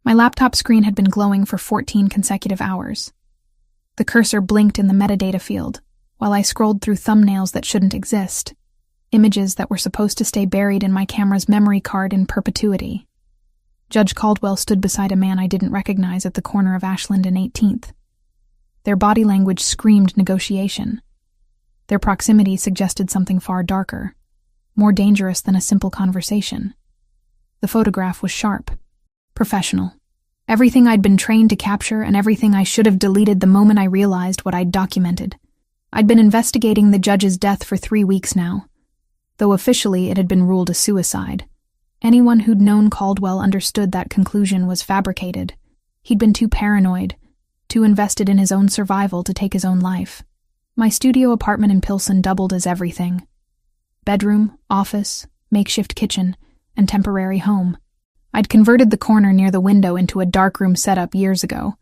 My laptop screen had been glowing for 14 consecutive hours. The cursor blinked in the metadata field, while I scrolled through thumbnails that shouldn't exist, images that were supposed to stay buried in my camera's memory card in perpetuity. Judge Caldwell stood beside a man I didn't recognize at the corner of Ashland and 18th. Their body language screamed negotiation. Their proximity suggested something far darker, more dangerous than a simple conversation. The photograph was sharp, professional. Everything I'd been trained to capture and everything I should have deleted the moment I realized what I'd documented. I'd been investigating the judge's death for 3 weeks now, though officially it had been ruled a suicide. Anyone who'd known Caldwell understood that conclusion was fabricated. He'd been too paranoid, too invested in his own survival to take his own life. My studio apartment in Pilsen doubled as everything. Bedroom, office, makeshift kitchen, and temporary home. I'd converted the corner near the window into a darkroom setup years ago,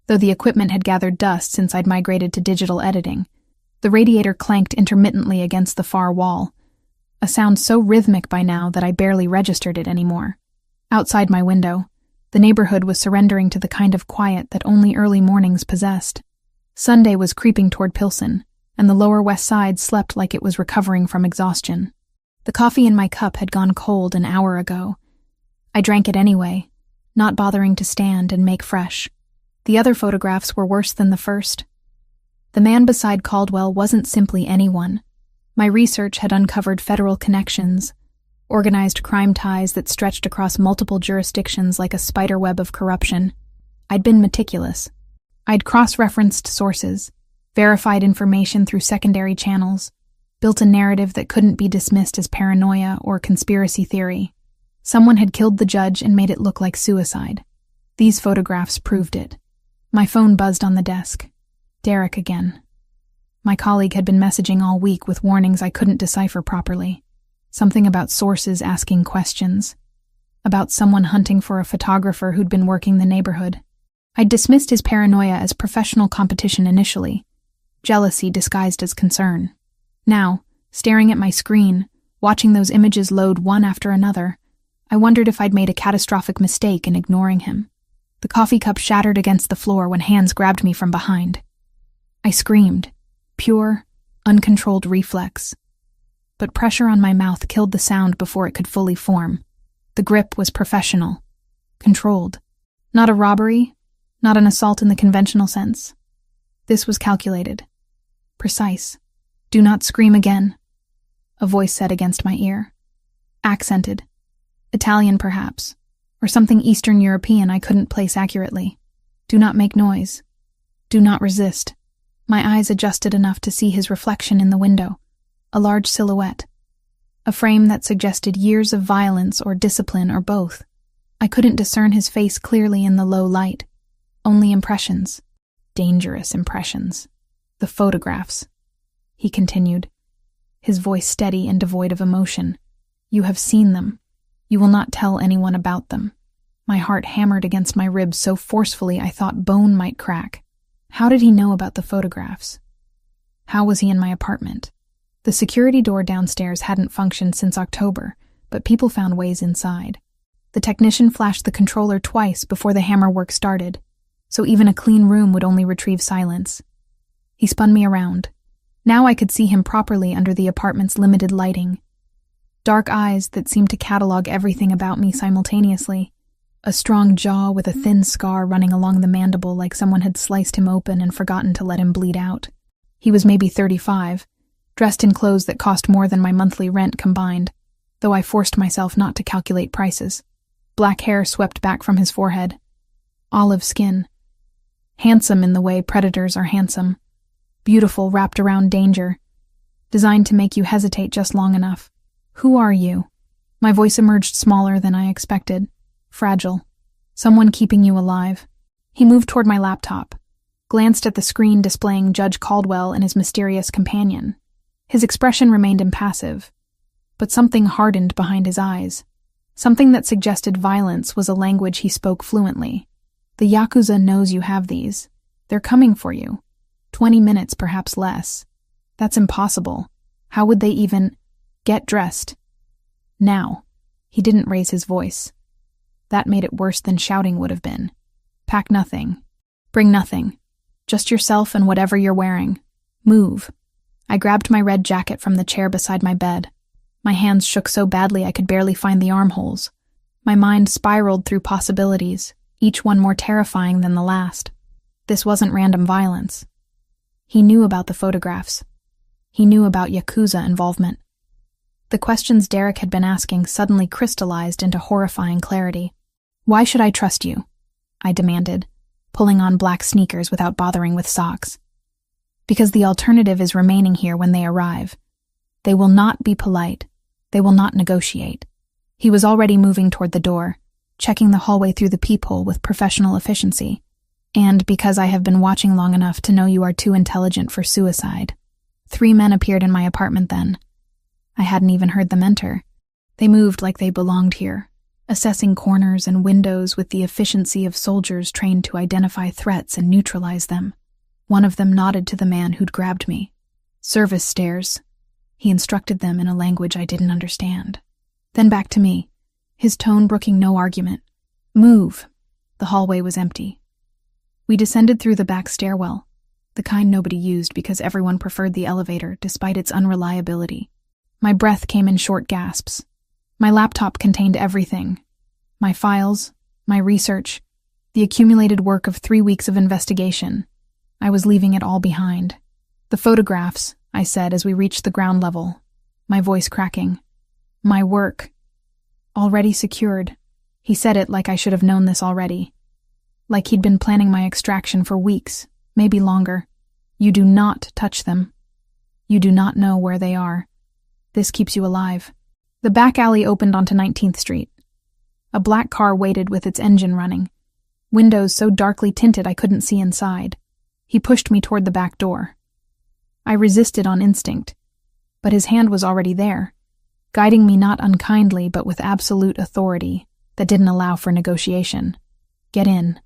though the equipment had gathered dust since I'd migrated to digital editing. The radiator clanked intermittently against the far wall, a sound so rhythmic by now that I barely registered it anymore. Outside my window, the neighborhood was surrendering to the kind of quiet that only early mornings possessed. Sunday was creeping toward Pilsen, and the Lower West Side slept like it was recovering from exhaustion. The coffee in my cup had gone cold an hour ago. I drank it anyway, not bothering to stand and make fresh. The other photographs were worse than the first. The man beside Caldwell wasn't simply anyone. My research had uncovered federal connections, organized crime ties that stretched across multiple jurisdictions like a spiderweb of corruption. I'd been meticulous. I'd cross-referenced sources, verified information through secondary channels, built a narrative that couldn't be dismissed as paranoia or conspiracy theory. Someone had killed the judge and made it look like suicide. These photographs proved it. My phone buzzed on the desk. Derek again. My colleague had been messaging all week with warnings I couldn't decipher properly. Something about sources asking questions. About someone hunting for a photographer who'd been working the neighborhood. I'd dismissed his paranoia as professional competition initially, jealousy disguised as concern. Now, staring at my screen, watching those images load one after another, I wondered if I'd made a catastrophic mistake in ignoring him. The coffee cup shattered against the floor when hands grabbed me from behind. I screamed. Pure, uncontrolled reflex. But pressure on my mouth killed the sound before it could fully form. The grip was professional. Controlled. Not a robbery, not an assault in the conventional sense. This was calculated. Precise. Do not scream again, a voice said against my ear. Accented. Italian, perhaps, or something Eastern European I couldn't place accurately. Do not make noise. Do not resist. My eyes adjusted enough to see his reflection in the window, a large silhouette, a frame that suggested years of violence or discipline or both. I couldn't discern his face clearly in the low light, only impressions, dangerous impressions. The photographs, he continued, his voice steady and devoid of emotion. You have seen them. You will not tell anyone about them. My heart hammered against my ribs so forcefully I thought bone might crack. How did he know about the photographs? How was he in my apartment? The security door downstairs hadn't functioned since October, but people found ways inside. The technician flashed the controller twice before the hammer work started, so even a clean room would only retrieve silence. He spun me around. Now I could see him properly under the apartment's limited lighting. Dark eyes that seemed to catalog everything about me simultaneously. A strong jaw with a thin scar running along the mandible like someone had sliced him open and forgotten to let him bleed out. He was maybe 35, dressed in clothes that cost more than my monthly rent combined, though I forced myself not to calculate prices. Black hair swept back from his forehead. Olive skin. Handsome in the way predators are handsome. Beautiful wrapped around danger. Designed to make you hesitate just long enough. Who are you? My voice emerged smaller than I expected. Fragile. Someone keeping you alive. He moved toward my laptop, glanced at the screen displaying Judge Caldwell and his mysterious companion. His expression remained impassive, but something hardened behind his eyes. Something that suggested violence was a language he spoke fluently. The Yakuza knows you have these. They're coming for you. 20 minutes, perhaps less. That's impossible. How would they even... Get dressed. Now. He didn't raise his voice. That made it worse than shouting would have been. Pack nothing. Bring nothing. Just yourself and whatever you're wearing. Move. I grabbed my red jacket from the chair beside my bed. My hands shook so badly I could barely find the armholes. My mind spiraled through possibilities, each one more terrifying than the last. This wasn't random violence. He knew about the photographs. He knew about Yakuza involvement. The questions Derek had been asking suddenly crystallized into horrifying clarity. "Why should I trust you?" I demanded, pulling on black sneakers without bothering with socks. "Because the alternative is remaining here when they arrive. They will not be polite. They will not negotiate." He was already moving toward the door, checking the hallway through the peephole with professional efficiency. "And because I have been watching long enough to know you are too intelligent for suicide." 3 men appeared in my apartment then. I hadn't even heard them enter. They moved like they belonged here, assessing corners and windows with the efficiency of soldiers trained to identify threats and neutralize them. One of them nodded to the man who'd grabbed me. "Service stairs." He instructed them in a language I didn't understand. Then back to me, his tone brooking no argument. "Move." The hallway was empty. We descended through the back stairwell, the kind nobody used because everyone preferred the elevator despite its unreliability. My breath came in short gasps. My laptop contained everything. My files, my research, the accumulated work of 3 weeks of investigation. I was leaving it all behind. "The photographs," I said as we reached the ground level, my voice cracking. "My work. Already secured." He said it like I should have known this already. Like he'd been planning my extraction for weeks, maybe longer. "You do not touch them. You do not know where they are. This keeps you alive." The back alley opened onto 19th Street. A black car waited with its engine running, windows so darkly tinted I couldn't see inside. He pushed me toward the back door. I resisted on instinct, but his hand was already there, guiding me not unkindly but with absolute authority that didn't allow for negotiation. "Get in."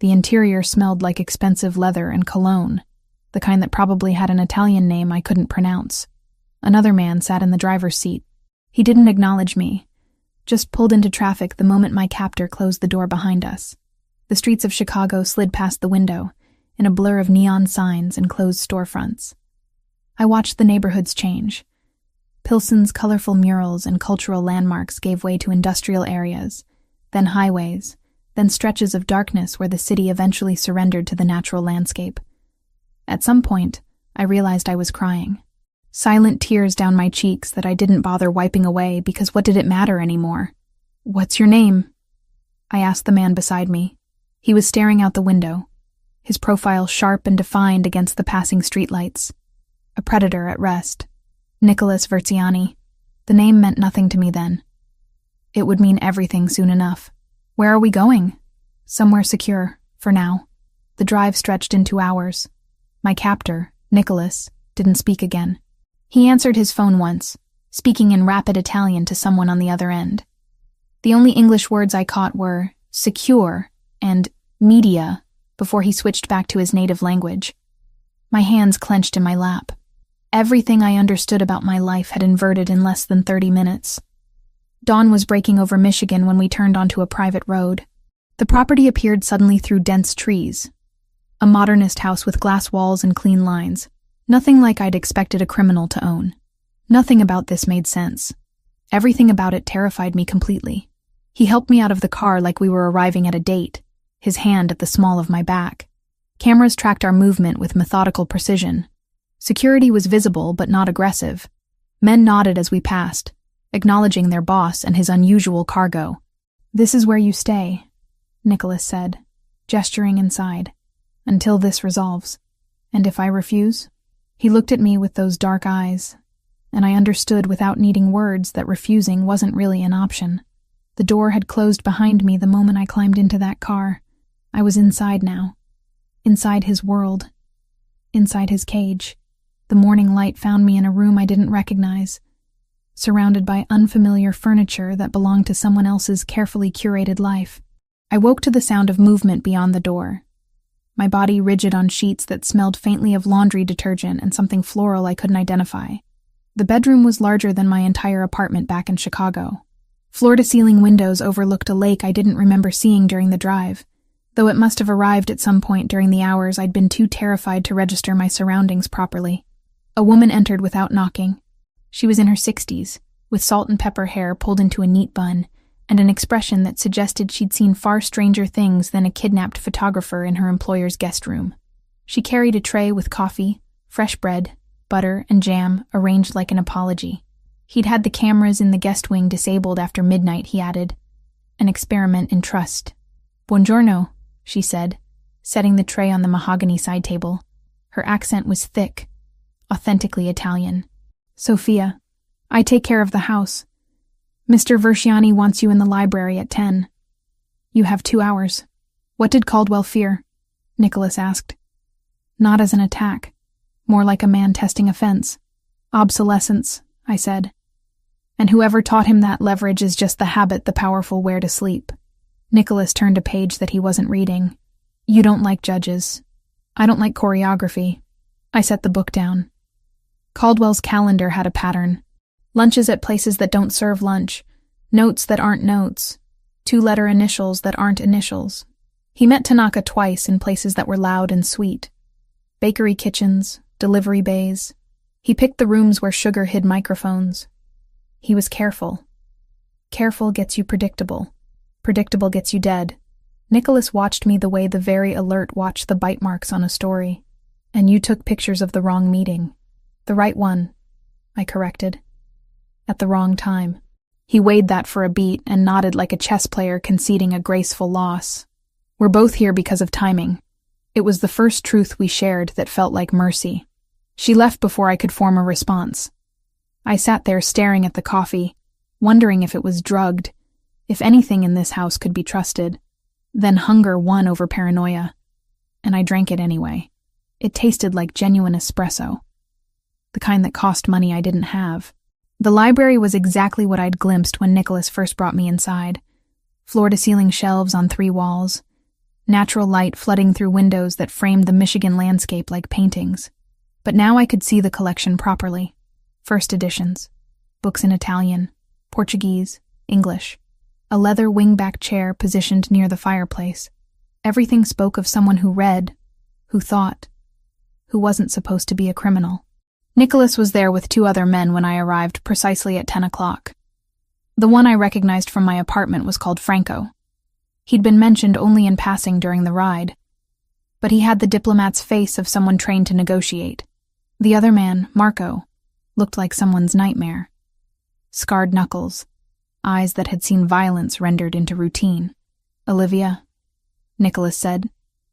The interior smelled like expensive leather and cologne, the kind that probably had an Italian name I couldn't pronounce. Another man sat in the driver's seat. He didn't acknowledge me, just pulled into traffic the moment my captor closed the door behind us. The streets of Chicago slid past the window, in a blur of neon signs and closed storefronts. I watched the neighborhoods change. Pilsen's colorful murals and cultural landmarks gave way to industrial areas, then highways, then stretches of darkness where the city eventually surrendered to the natural landscape. At some point, I realized I was crying. Silent tears down my cheeks that I didn't bother wiping away because what did it matter anymore? "What's your name?" I asked the man beside me. He was staring out the window, his profile sharp and defined against the passing streetlights. A predator at rest. Nicholas Verziani. The name meant nothing to me then. It would mean everything soon enough. "Where are we going?" "Somewhere secure, for now." The drive stretched into hours. My captor, Nicholas, didn't speak again. He answered his phone once, speaking in rapid Italian to someone on the other end. The only English words I caught were "secure" and "media" before he switched back to his native language. My hands clenched in my lap. Everything I understood about my life had inverted in less than 30 minutes. Dawn was breaking over Michigan when we turned onto a private road. The property appeared suddenly through dense trees. A modernist house with glass walls and clean lines. Nothing like I'd expected a criminal to own. Nothing about this made sense. Everything about it terrified me completely. He helped me out of the car like we were arriving at a date, his hand at the small of my back. Cameras tracked our movement with methodical precision. Security was visible but not aggressive. Men nodded as we passed, acknowledging their boss and his unusual cargo. "This is where you stay," Nicholas said, gesturing inside, "until this resolves. And if I refuse?" He looked at me with those dark eyes, and I understood without needing words that refusing wasn't really an option. The door had closed behind me the moment I climbed into that car. I was inside now. Inside his world. Inside his cage. The morning light found me in a room I didn't recognize, surrounded by unfamiliar furniture that belonged to someone else's carefully curated life. I woke to the sound of movement beyond the door. My body rigid on sheets that smelled faintly of laundry detergent and something floral I couldn't identify. The bedroom was larger than my entire apartment back in Chicago. Floor-to-ceiling windows overlooked a lake I didn't remember seeing during the drive, though it must have arrived at some point during the hours I'd been too terrified to register my surroundings properly. A woman entered without knocking. She was in her 60s, with salt and pepper hair pulled into a neat bun, and an expression that suggested she'd seen far stranger things than a kidnapped photographer in her employer's guest room. She carried a tray with coffee, fresh bread, butter, and jam arranged like an apology. He'd had the cameras in the guest wing disabled after midnight, he added. An experiment in trust. Buongiorno, she said, setting the tray on the mahogany side table. Her accent was thick, authentically Italian. Sophia, I take care of the house. Mr. Versiani wants you in the library at 10. You have 2 hours. What did Caldwell fear? Nicholas asked. Not as an attack. More like a man testing a fence. Obsolescence, I said. And whoever taught him that leverage is just the habit the powerful wear to sleep. Nicholas turned a page that he wasn't reading. You don't like judges. I don't like choreography. I set the book down. Caldwell's calendar had a pattern. Lunches at places that don't serve lunch. Notes that aren't notes. 2-letter initials that aren't initials. He met Tanaka twice in places that were loud and sweet. Bakery kitchens, delivery bays. He picked the rooms where sugar hid microphones. He was careful. Careful gets you predictable. Predictable gets you dead. Nicholas watched me the way the very alert watch the bite marks on a story. And you took pictures of the wrong meeting. The right one, I corrected. At the wrong time. He weighed that for a beat and nodded like a chess player conceding a graceful loss. We're both here because of timing. It was the first truth we shared that felt like mercy. She left before I could form a response. I sat there staring at the coffee, wondering if it was drugged, if anything in this house could be trusted. Then hunger won over paranoia, and I drank it anyway. It tasted like genuine espresso, the kind that cost money I didn't have. The library was exactly what I'd glimpsed when Nicholas first brought me inside. Floor-to-ceiling shelves on 3 walls, natural light flooding through windows that framed the Michigan landscape like paintings. But now I could see the collection properly. First editions, books in Italian, Portuguese, English, a leather wing-back chair positioned near the fireplace. Everything spoke of someone who read, who thought, who wasn't supposed to be a criminal. Nicholas was there with 2 other men when I arrived precisely at 10 o'clock. The one I recognized from my apartment was called Franco. He'd been mentioned only in passing during the ride, but he had the diplomat's face of someone trained to negotiate. The other man, Marco, looked like someone's nightmare. Scarred knuckles, eyes that had seen violence rendered into routine. Olivia, Nicholas said,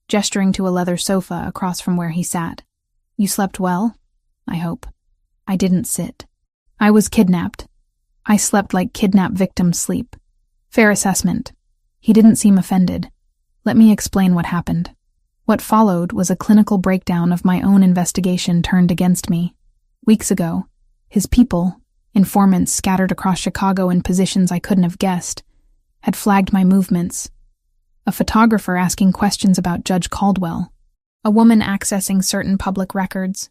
gesturing to a leather sofa across from where he sat. You slept well? I hope. I didn't sit. I was kidnapped. I slept like kidnapped victims sleep. Fair assessment. He didn't seem offended. Let me explain what happened. What followed was a clinical breakdown of my own investigation turned against me. Weeks ago, his people, informants scattered across Chicago in positions I couldn't have guessed, had flagged my movements. A photographer asking questions about Judge Caldwell. A woman accessing certain public records.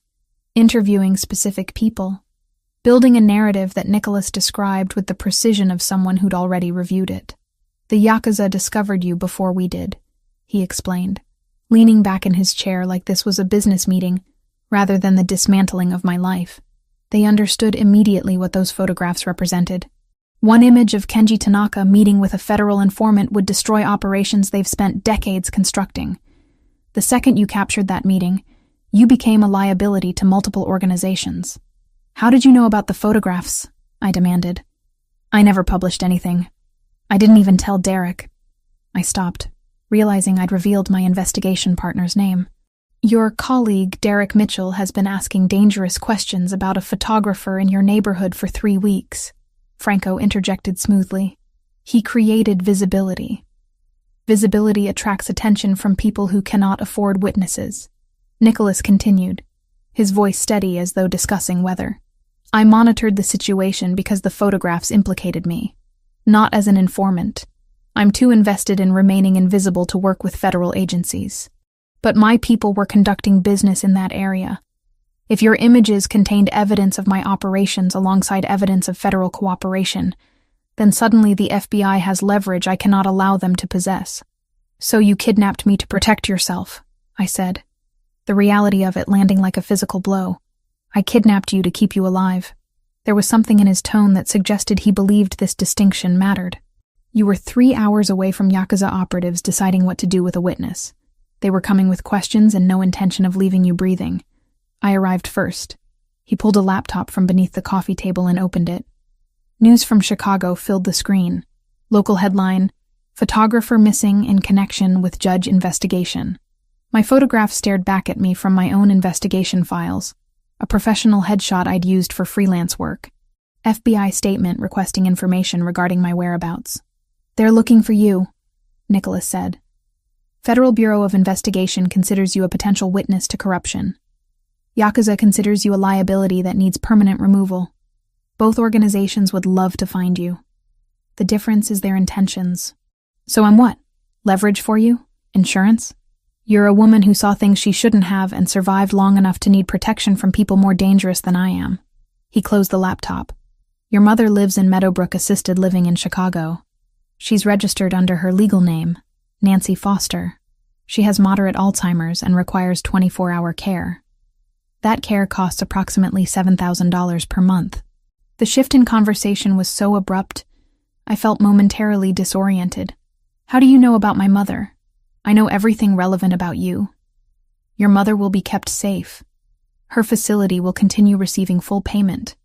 Interviewing specific people. Building a narrative that Nicholas described with the precision of someone who'd already reviewed it. The Yakuza discovered you before we did, he explained, leaning back in his chair like this was a business meeting rather than the dismantling of my life. They understood immediately what those photographs represented. One image of Kenji Tanaka meeting with a federal informant would destroy operations they've spent decades constructing. The second you captured that meeting, you became a liability to multiple organizations. How did you know about the photographs? I demanded. I never published anything. I didn't even tell Derek. I stopped, realizing I'd revealed my investigation partner's name. Your colleague, Derek Mitchell, has been asking dangerous questions about a photographer in your neighborhood for 3 weeks, Franco interjected smoothly. He created visibility. Visibility attracts attention from people who cannot afford witnesses. Nicholas continued, his voice steady as though discussing weather. I monitored the situation because the photographs implicated me. Not as an informant. I'm too invested in remaining invisible to work with federal agencies. But my people were conducting business in that area. If your images contained evidence of my operations alongside evidence of federal cooperation, Then suddenly the FBI has leverage I cannot allow them to possess. So you kidnapped me to protect yourself, I said, the reality of it landing like a physical blow. I kidnapped you to keep you alive. There was something in his tone that suggested he believed this distinction mattered. You were 3 hours away from Yakuza operatives deciding what to do with a witness. They were coming with questions and no intention of leaving you breathing. I arrived first. He pulled a laptop from beneath the coffee table and opened it. News from Chicago filled the screen. Local headline, "Photographer missing in connection with judge investigation." My photograph stared back at me from my own investigation files, a professional headshot I'd used for freelance work. FBI statement requesting information regarding my whereabouts. "They're looking for you," Nicholas said. "Federal Bureau of Investigation considers you a potential witness to corruption. Yakuza considers you a liability that needs permanent removal. Both organizations would love to find you. The difference is their intentions. So I'm what? Leverage for you? Insurance? You're a woman who saw things she shouldn't have and survived long enough to need protection from people more dangerous than I am." He closed the laptop. "Your mother lives in Meadowbrook Assisted Living in Chicago. She's registered under her legal name, Nancy Foster. She has moderate Alzheimer's and requires 24-hour care. That care costs approximately $7,000 per month." The shift in conversation was so abrupt, I felt momentarily disoriented. "How do you know about my mother? I know everything relevant about you. Your mother will be kept safe. Her facility will continue receiving full payment.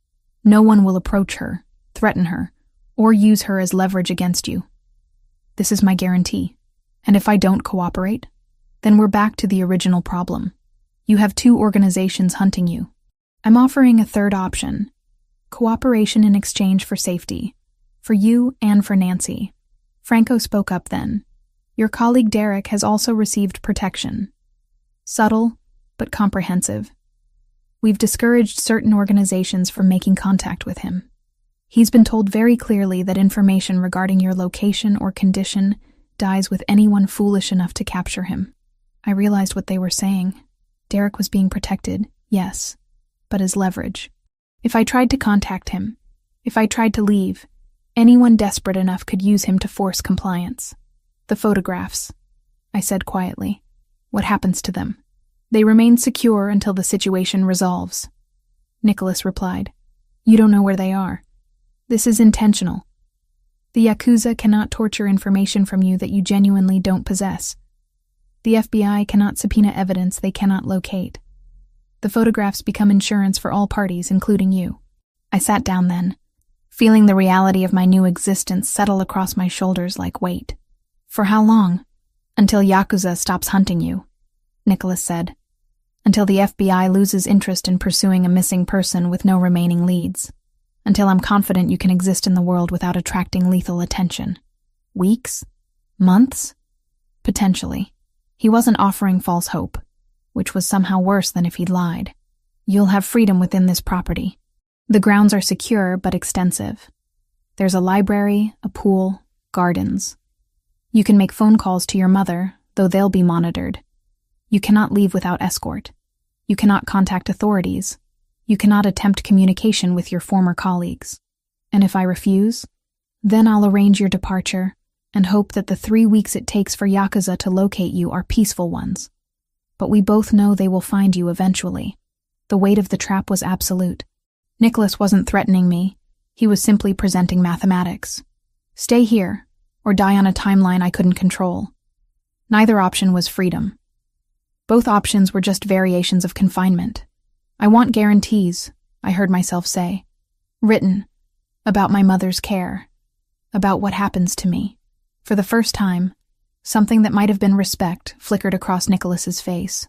No one will approach her, threaten her, or use her as leverage against you. This is my guarantee. And if I don't cooperate, then we're back to the original problem. You have 2 organizations hunting you. I'm offering a third option. Cooperation in exchange for safety. For you and for Nancy." Franco spoke up then. "Your colleague Derek has also received protection. Subtle, but comprehensive. We've discouraged certain organizations from making contact with him. He's been told very clearly that information regarding your location or condition dies with anyone foolish enough to capture him." I realized what they were saying. Derek was being protected, yes, but as leverage. If I tried to contact him, if I tried to leave, anyone desperate enough could use him to force compliance. "The photographs," I said quietly. "What happens to them?" "They remain secure until the situation resolves," Nicholas replied. "You don't know where they are. This is intentional. The Yakuza cannot torture information from you that you genuinely don't possess. The FBI cannot subpoena evidence they cannot locate. The photographs become insurance for all parties, including you." I sat down then, feeling the reality of my new existence settle across my shoulders like weight. "For how long?" "Until Yakuza stops hunting you," Nicholas said. "Until the FBI loses interest in pursuing a missing person with no remaining leads. Until I'm confident you can exist in the world without attracting lethal attention." Weeks? Months? Potentially. He wasn't offering false hope, which was somehow worse than if he'd lied. "You'll have freedom within this property. The grounds are secure but extensive. There's a library, a pool, gardens. You can make phone calls to your mother, though they'll be monitored. You cannot leave without escort. You cannot contact authorities. You cannot attempt communication with your former colleagues. And if I refuse, then I'll arrange your departure and hope that the 3 weeks it takes for Yakuza to locate you are peaceful ones. But we both know they will find you eventually." The weight of the trap was absolute. Nicholas wasn't threatening me. He was simply presenting mathematics. Stay here, or die on a timeline I couldn't control. Neither option was freedom. Both options were just variations of confinement. "I want guarantees," I heard myself say. "Written. About my mother's care. About what happens to me." For the first time, something that might have been respect flickered across Nicholas's face.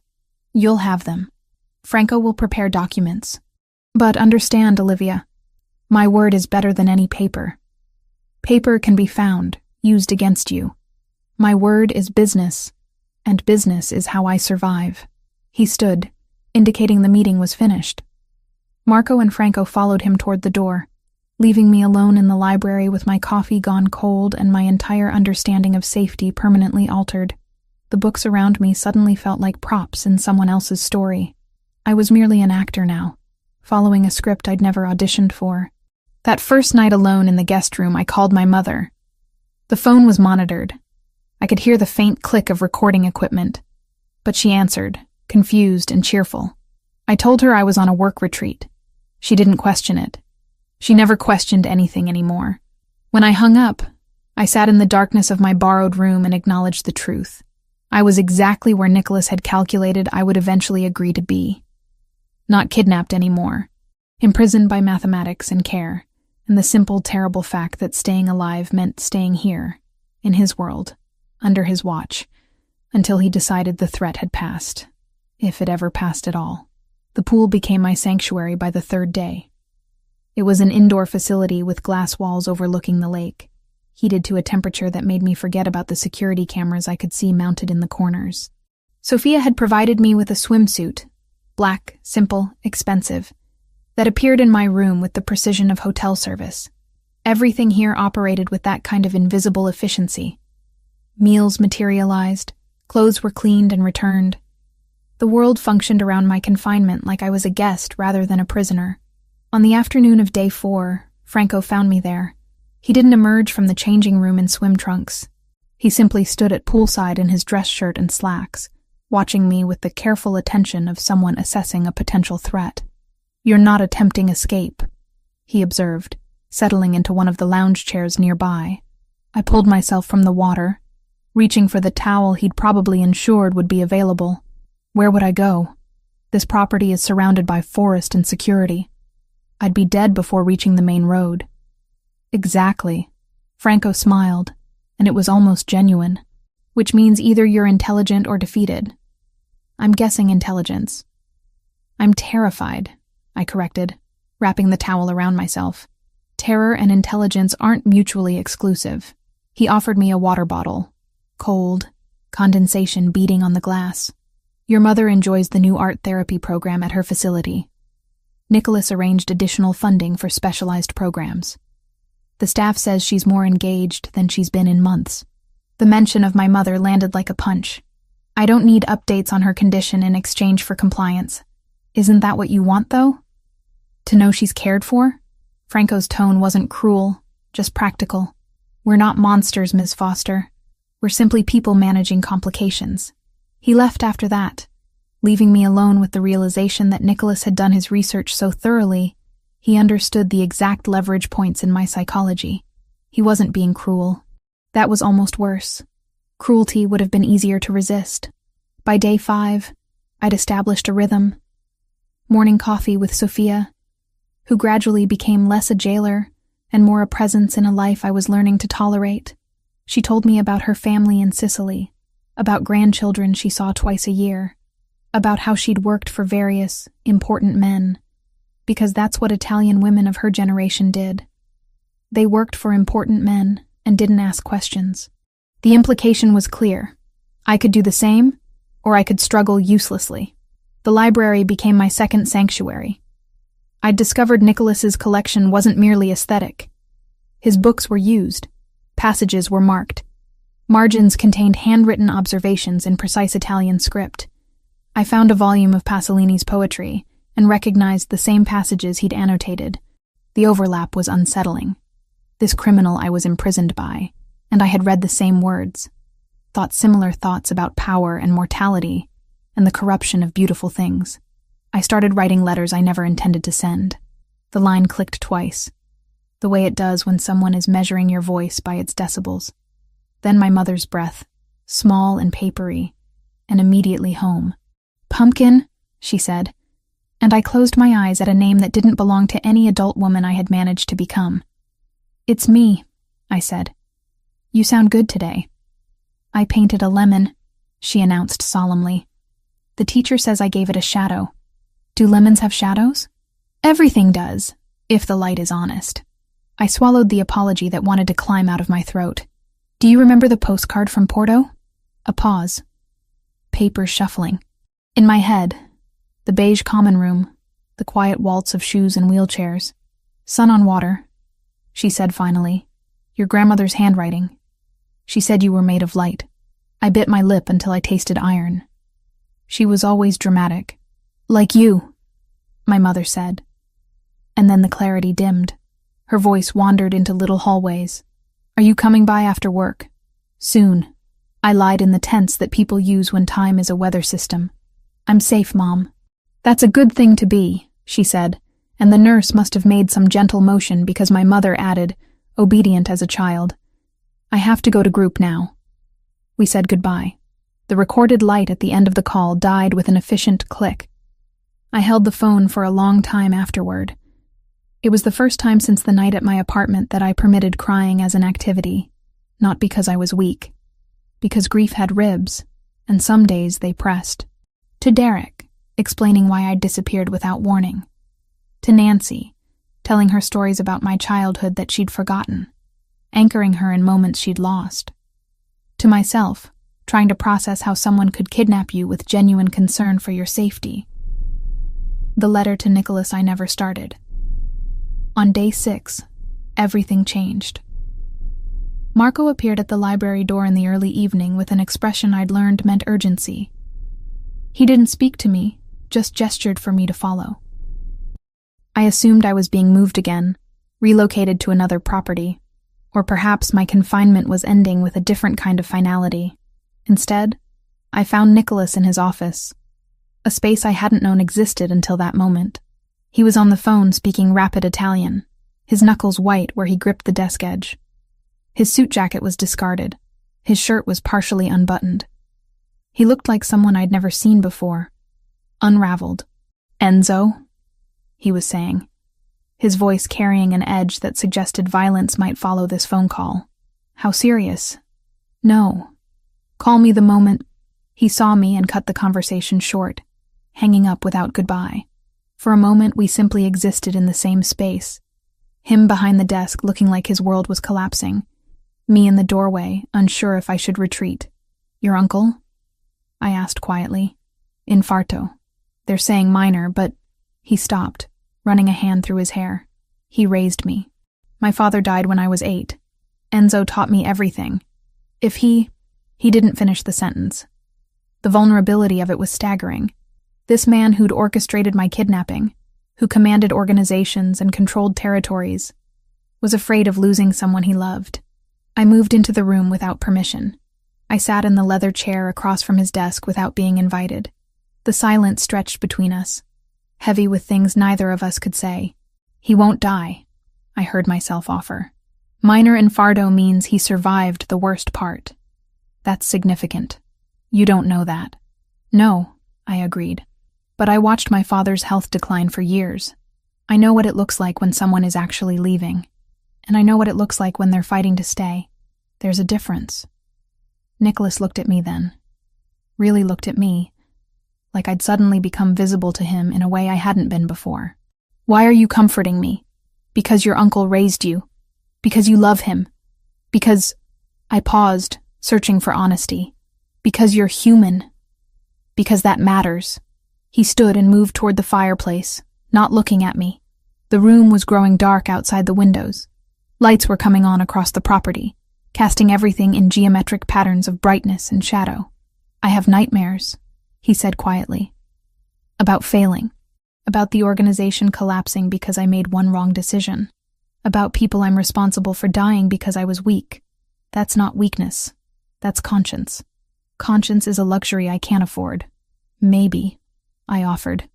"You'll have them. Franco will prepare documents. But understand, Olivia, my word is better than any paper. Paper can be found, used against you. My word is business, and business is how I survive." He stood, indicating the meeting was finished. Marco and Franco followed him toward the door, leaving me alone in the library with my coffee gone cold and my entire understanding of safety permanently altered. The books around me suddenly felt like props in someone else's story. I was merely an actor now, following a script I'd never auditioned for. That first night alone in the guest room, I called my mother. The phone was monitored. I could hear the faint click of recording equipment. But she answered, confused and cheerful. I told her I was on a work retreat. She didn't question it. She never questioned anything anymore. When I hung up, I sat in the darkness of my borrowed room and acknowledged the truth. I was exactly where Nicholas had calculated I would eventually agree to be. Not kidnapped anymore. Imprisoned by mathematics and care, and the simple, terrible fact that staying alive meant staying here, in his world, under his watch, until he decided the threat had passed, if it ever passed at all. The pool became my sanctuary by the third day. It was an indoor facility with glass walls overlooking the lake, heated to a temperature that made me forget about the security cameras I could see mounted in the corners. Sophia had provided me with a swimsuit, black, simple, expensive, that appeared in my room with the precision of hotel service. Everything here operated with that kind of invisible efficiency. Meals materialized, clothes were cleaned and returned. The world functioned around my confinement like I was a guest rather than a prisoner. On the afternoon of day 4, Franco found me there. He didn't emerge from the changing room in swim trunks. He simply stood at poolside in his dress shirt and slacks, watching me with the careful attention of someone assessing a potential threat. "You're not attempting escape," he observed, settling into one of the lounge chairs nearby. I pulled myself from the water, reaching for the towel he'd probably ensured would be available. Where would I go? This property is surrounded by forest and security. I'd be dead before reaching the main road. Exactly. Franco smiled, and it was almost genuine, which means either you're intelligent or defeated. I'm guessing intelligence. I'm terrified, I corrected, wrapping the towel around myself. Terror and intelligence aren't mutually exclusive. He offered me a water bottle. Cold, condensation beating on the glass. Your mother enjoys the new art therapy program at her facility. Nicholas arranged additional funding for specialized programs. The staff says she's more engaged than she's been in months. The mention of my mother landed like a punch. I don't need updates on her condition in exchange for compliance. Isn't that what you want, though? To know she's cared for? Franco's tone wasn't cruel, just practical. We're not monsters, Ms. Foster. We're simply people managing complications. He left after that, leaving me alone with the realization that Nicholas had done his research so thoroughly, he understood the exact leverage points in my psychology. He wasn't being cruel. That was almost worse. Cruelty would have been easier to resist. By day 5, I'd established a rhythm. Morning coffee with Sophia, who gradually became less a jailer and more a presence in a life I was learning to tolerate. She told me about her family in Sicily, about grandchildren she saw twice a year, about how she'd worked for various, important men, because that's what Italian women of her generation did. They worked for important men and didn't ask questions. The implication was clear. I could do the same, or I could struggle uselessly. The library became my second sanctuary. I'd discovered Nicholas's collection wasn't merely aesthetic. His books were used. Passages were marked. Margins contained handwritten observations in precise Italian script. I found a volume of Pasolini's poetry and recognized the same passages he'd annotated. The overlap was unsettling. This criminal I was imprisoned by, and I had read the same words, thought similar thoughts about power and mortality, and the corruption of beautiful things. I started writing letters I never intended to send. The line clicked twice, the way it does when someone is measuring your voice by its decibels. Then my mother's breath, small and papery, and immediately home. "Pumpkin," she said, and I closed my eyes at a name that didn't belong to any adult woman I had managed to become. "It's me," I said. "You sound good today." "I painted a lemon," she announced solemnly. "The teacher says I gave it a shadow. Do lemons have shadows?" "Everything does, if the light is honest." I swallowed the apology that wanted to climb out of my throat. "Do you remember the postcard from Porto?" A pause. Papers shuffling. In my head, the beige common room, the quiet waltz of shoes and wheelchairs. "Sun on water," she said finally. "Your grandmother's handwriting. She said you were made of light." I bit my lip until I tasted iron. She was always dramatic. "Like you," my mother said. And then the clarity dimmed. Her voice wandered into little hallways. "Are you coming by after work?" "Soon." I lied in the tense that people use when time is a weather system. "I'm safe, Mom." "That's a good thing to be," she said, and the nurse must have made some gentle motion because my mother added, obedient as a child, "I have to go to group now." We said goodbye. The recorded light at the end of the call died with an efficient click. I held the phone for a long time afterward. It was the first time since the night at my apartment that I permitted crying as an activity, not because I was weak, because grief had ribs, and some days they pressed. To Derek, explaining why I'd disappeared without warning. To Nancy, telling her stories about my childhood that she'd forgotten, anchoring her in moments she'd lost. To myself, trying to process how someone could kidnap you with genuine concern for your safety. The letter to Nicholas I never started. On day 6, everything changed. Marco appeared at the library door in the early evening with an expression I'd learned meant urgency. He didn't speak to me, just gestured for me to follow. I assumed I was being moved again, relocated to another property, or perhaps my confinement was ending with a different kind of finality. Instead, I found Nicholas in his office, a space I hadn't known existed until that moment. He was on the phone speaking rapid Italian, his knuckles white where he gripped the desk edge. His suit jacket was discarded. His shirt was partially unbuttoned. He looked like someone I'd never seen before. Unraveled. "Enzo?" he was saying, his voice carrying an edge that suggested violence might follow this phone call. "How serious?" "No. Call me the moment—" He saw me and cut the conversation short, hanging up without goodbye. For a moment, we simply existed in the same space. Him behind the desk looking like his world was collapsing. Me in the doorway, unsure if I should retreat. "Your uncle?" I asked quietly. "Infarto. They're saying minor, but—" He stopped, running a hand through his hair. He raised me. "My father died when I was 8. Enzo taught me everything. If he didn't finish the sentence. The vulnerability of it was staggering. This man who'd orchestrated my kidnapping, who commanded organizations and controlled territories, was afraid of losing someone he loved. I moved into the room without permission. I sat in the leather chair across from his desk without being invited. The silence stretched between us, heavy with things neither of us could say. "He won't die," I heard myself offer. "Minor infarto means he survived the worst part. That's significant. You don't know that." "No," I agreed. "But I watched my father's health decline for years. I know what it looks like when someone is actually leaving. And I know what it looks like when they're fighting to stay. There's a difference." Nicholas looked at me then. Really looked at me, like I'd suddenly become visible to him in a way I hadn't been before. "Why are you comforting me? Because your uncle raised you. Because you love him. Because—" I paused, searching for honesty. "Because you're human. Because that matters." He stood and moved toward the fireplace, not looking at me. The room was growing dark outside the windows. Lights were coming on across the property, casting everything in geometric patterns of brightness and shadow. "I have nightmares," he said quietly. "About failing. About the organization collapsing because I made one wrong decision. About people I'm responsible for dying because I was weak. That's not weakness. That's conscience. Conscience is a luxury I can't afford." "Maybe," I offered.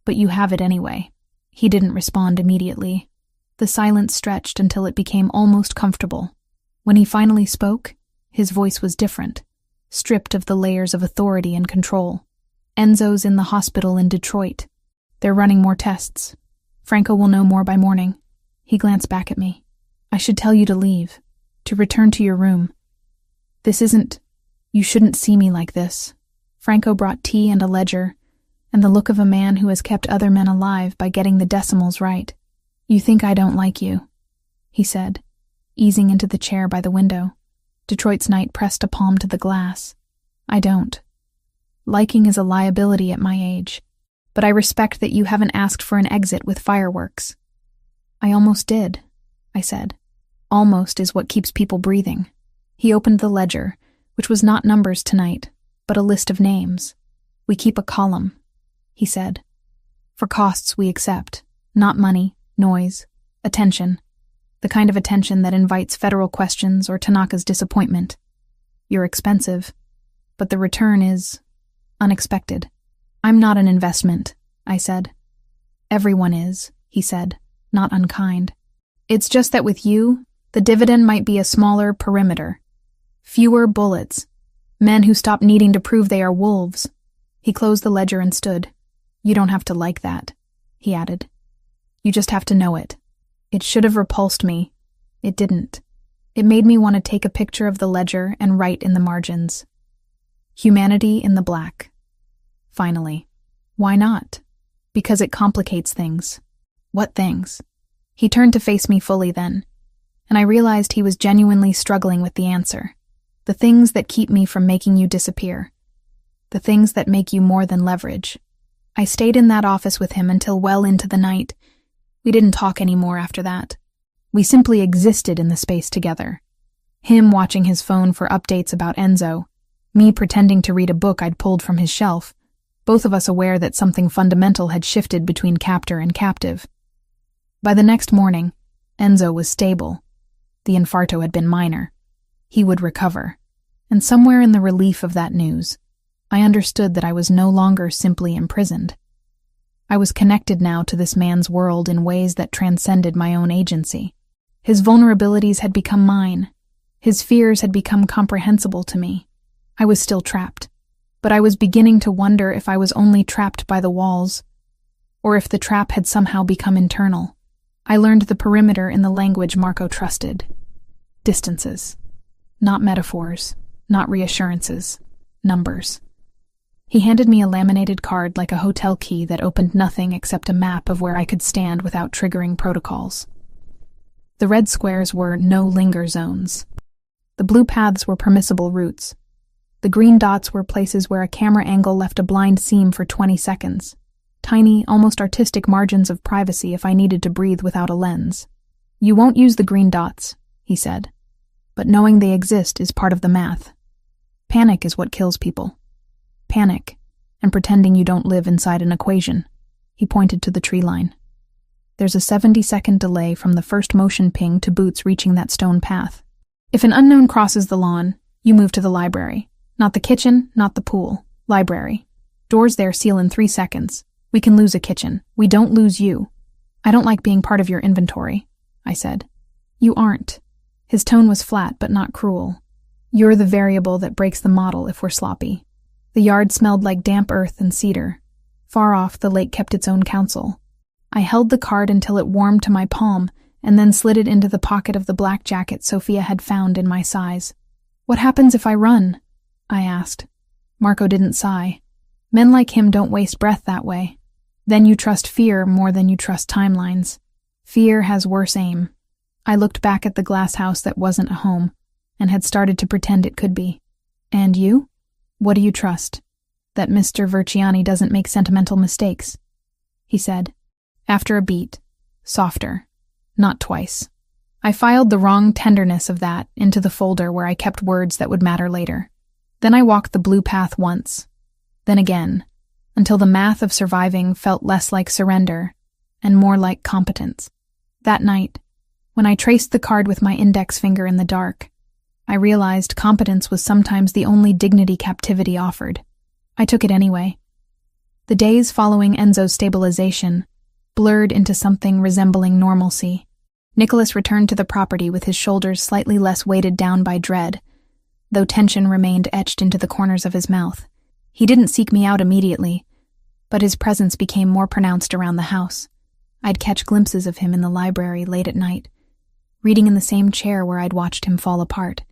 "But you have it anyway." He didn't respond immediately. The silence stretched until it became almost comfortable. When he finally spoke, his voice was different, stripped of the layers of authority and control. "Enzo's in the hospital in Detroit. They're running more tests. Franco will know more by morning." He glanced back at me. "I should tell you to leave, to return to your room. This isn't— you shouldn't see me like this." Franco brought tea and a ledger, and the look of a man who has kept other men alive by getting the decimals right. "You think I don't like you," he said, easing into the chair by the window. Detroit's night pressed a palm to the glass. "I don't. Liking is a liability at my age, but I respect that you haven't asked for an exit with fireworks." "I almost did," I said. "Almost is what keeps people breathing." He opened the ledger, which was not numbers tonight, but a list of names. "We keep a column," he said. "For costs we accept, not money, noise, attention. The kind of attention that invites federal questions or Tanaka's disappointment. You're expensive, but the return is unexpected. I'm not an investment, I said. Everyone is, he said, not unkind. It's just that with you, the dividend might be a smaller perimeter. Fewer bullets. Men who stop needing to prove they are wolves. He closed the ledger and stood. You don't have to like that, he added. You just have to know it. It should have repulsed me. It didn't. It made me want to take a picture of the ledger and write in the margins. Humanity in the black. Finally. Why not? Because it complicates things. What things? He turned to face me fully then, and I realized he was genuinely struggling with the answer. The things that keep me from making you disappear. The things that make you more than leverage. I stayed in that office with him until well into the night. We didn't talk anymore after that. We simply existed in the space together. Him watching his phone for updates about Enzo, me pretending to read a book I'd pulled from his shelf, both of us aware that something fundamental had shifted between captor and captive. By the next morning, Enzo was stable. The infarto had been minor. He would recover. And somewhere in the relief of that news, I understood that I was no longer simply imprisoned. I was connected now to this man's world in ways that transcended my own agency. His vulnerabilities had become mine. His fears had become comprehensible to me. I was still trapped, but I was beginning to wonder if I was only trapped by the walls, or if the trap had somehow become internal. I learned the perimeter in the language Marco trusted. Distances. Not metaphors, not reassurances, numbers. He handed me a laminated card like a hotel key that opened nothing except a map of where I could stand without triggering protocols. The red squares were no linger zones. The blue paths were permissible routes. The green dots were places where a camera angle left a blind seam for 20 seconds. Tiny, almost artistic margins of privacy if I needed to breathe without a lens. You won't use the green dots, he said. But knowing they exist is part of the math. Panic is what kills people. Panic, and pretending you don't live inside an equation. He pointed to the tree line. There's a 70-second delay from the first motion ping to boots reaching that stone path. If an unknown crosses the lawn, you move to the library. Not the kitchen, not the pool. Library. Doors there seal in 3 seconds. We can lose a kitchen. We don't lose you. I don't like being part of your inventory, I said. You aren't. His tone was flat but not cruel. You're the variable that breaks the model if we're sloppy. The yard smelled like damp earth and cedar. Far off, the lake kept its own counsel. I held the card until it warmed to my palm and then slid it into the pocket of the black jacket Sophia had found in my size. What happens if I run? I asked. Marco didn't sigh. Men like him don't waste breath that way. Then you trust fear more than you trust timelines. Fear has worse aim. I looked back at the glass house that wasn't a home and had started to pretend it could be. And you? What do you trust? That Mr. Verciani doesn't make sentimental mistakes, he said. After a beat, softer, not twice. I filed the wrong tenderness of that into the folder where I kept words that would matter later. Then I walked the blue path once, then again, until the math of surviving felt less like surrender and more like competence. That night, when I traced the card with my index finger in the dark, I realized competence was sometimes the only dignity captivity offered. I took it anyway. The days following Enzo's stabilization blurred into something resembling normalcy. Nicholas returned to the property with his shoulders slightly less weighted down by dread, though tension remained etched into the corners of his mouth. He didn't seek me out immediately, but his presence became more pronounced around the house. I'd catch glimpses of him in the library late at night, reading in the same chair where I'd watched him fall apart.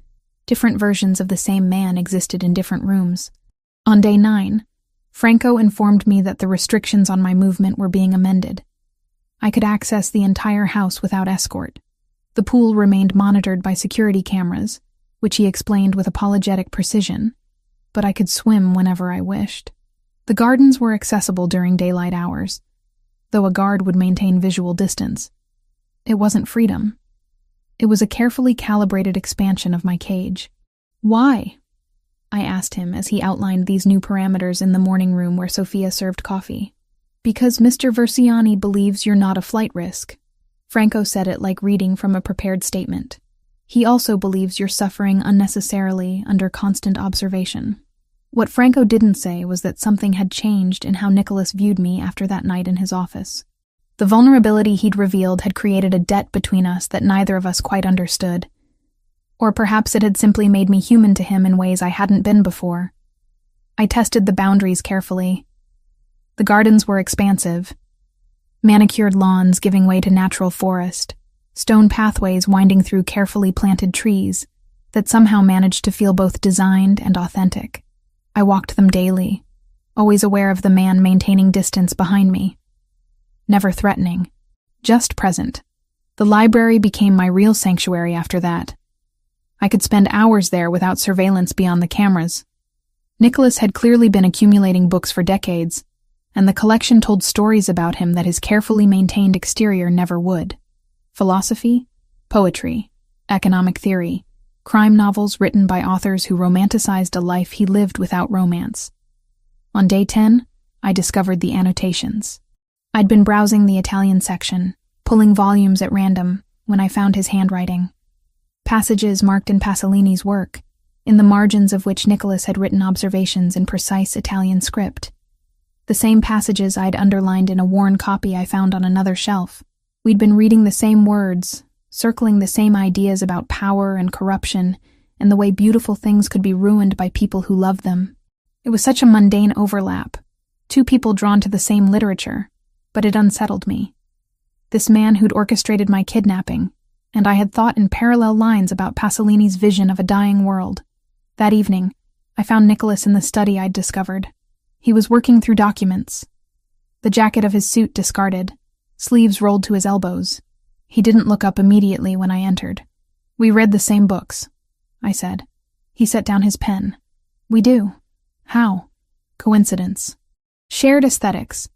Different versions of the same man existed in different rooms. On day 9, Franco informed me that the restrictions on my movement were being amended. I could access the entire house without escort. The pool remained monitored by security cameras, which he explained with apologetic precision, but I could swim whenever I wished. The gardens were accessible during daylight hours, though a guard would maintain visual distance. It wasn't freedom. It was a carefully calibrated expansion of my cage. Why? I asked him as he outlined these new parameters in the morning room where Sophia served coffee. Because Mr. Verciani believes you're not a flight risk. Franco said it like reading from a prepared statement. He also believes you're suffering unnecessarily under constant observation. What Franco didn't say was that something had changed in how Nicholas viewed me after that night in his office. The vulnerability he'd revealed had created a debt between us that neither of us quite understood. Or perhaps it had simply made me human to him in ways I hadn't been before. I tested the boundaries carefully. The gardens were expansive. Manicured lawns giving way to natural forest, stone pathways winding through carefully planted trees that somehow managed to feel both designed and authentic. I walked them daily, always aware of the man maintaining distance behind me. Never threatening, just present. The library became my real sanctuary after that. I could spend hours there without surveillance beyond the cameras. Nicholas had clearly been accumulating books for decades, and the collection told stories about him that his carefully maintained exterior never would. Philosophy, poetry, economic theory, crime novels written by authors who romanticized a life he lived without romance. On day 10, I discovered the annotations. I'd been browsing the Italian section, pulling volumes at random, when I found his handwriting. Passages marked in Pasolini's work, in the margins of which Nicholas had written observations in precise Italian script. The same passages I'd underlined in a worn copy I found on another shelf. We'd been reading the same words, circling the same ideas about power and corruption, and the way beautiful things could be ruined by people who loved them. It was such a mundane overlap, two people drawn to the same literature, but it unsettled me. This man who'd orchestrated my kidnapping, and I had thought in parallel lines about Pasolini's vision of a dying world. That evening, I found Nicholas in the study I'd discovered. He was working through documents. The jacket of his suit discarded, sleeves rolled to his elbows. He didn't look up immediately when I entered. "We read the same books," I said. He set down his pen. "We do. How?" "Coincidence. Shared aesthetics.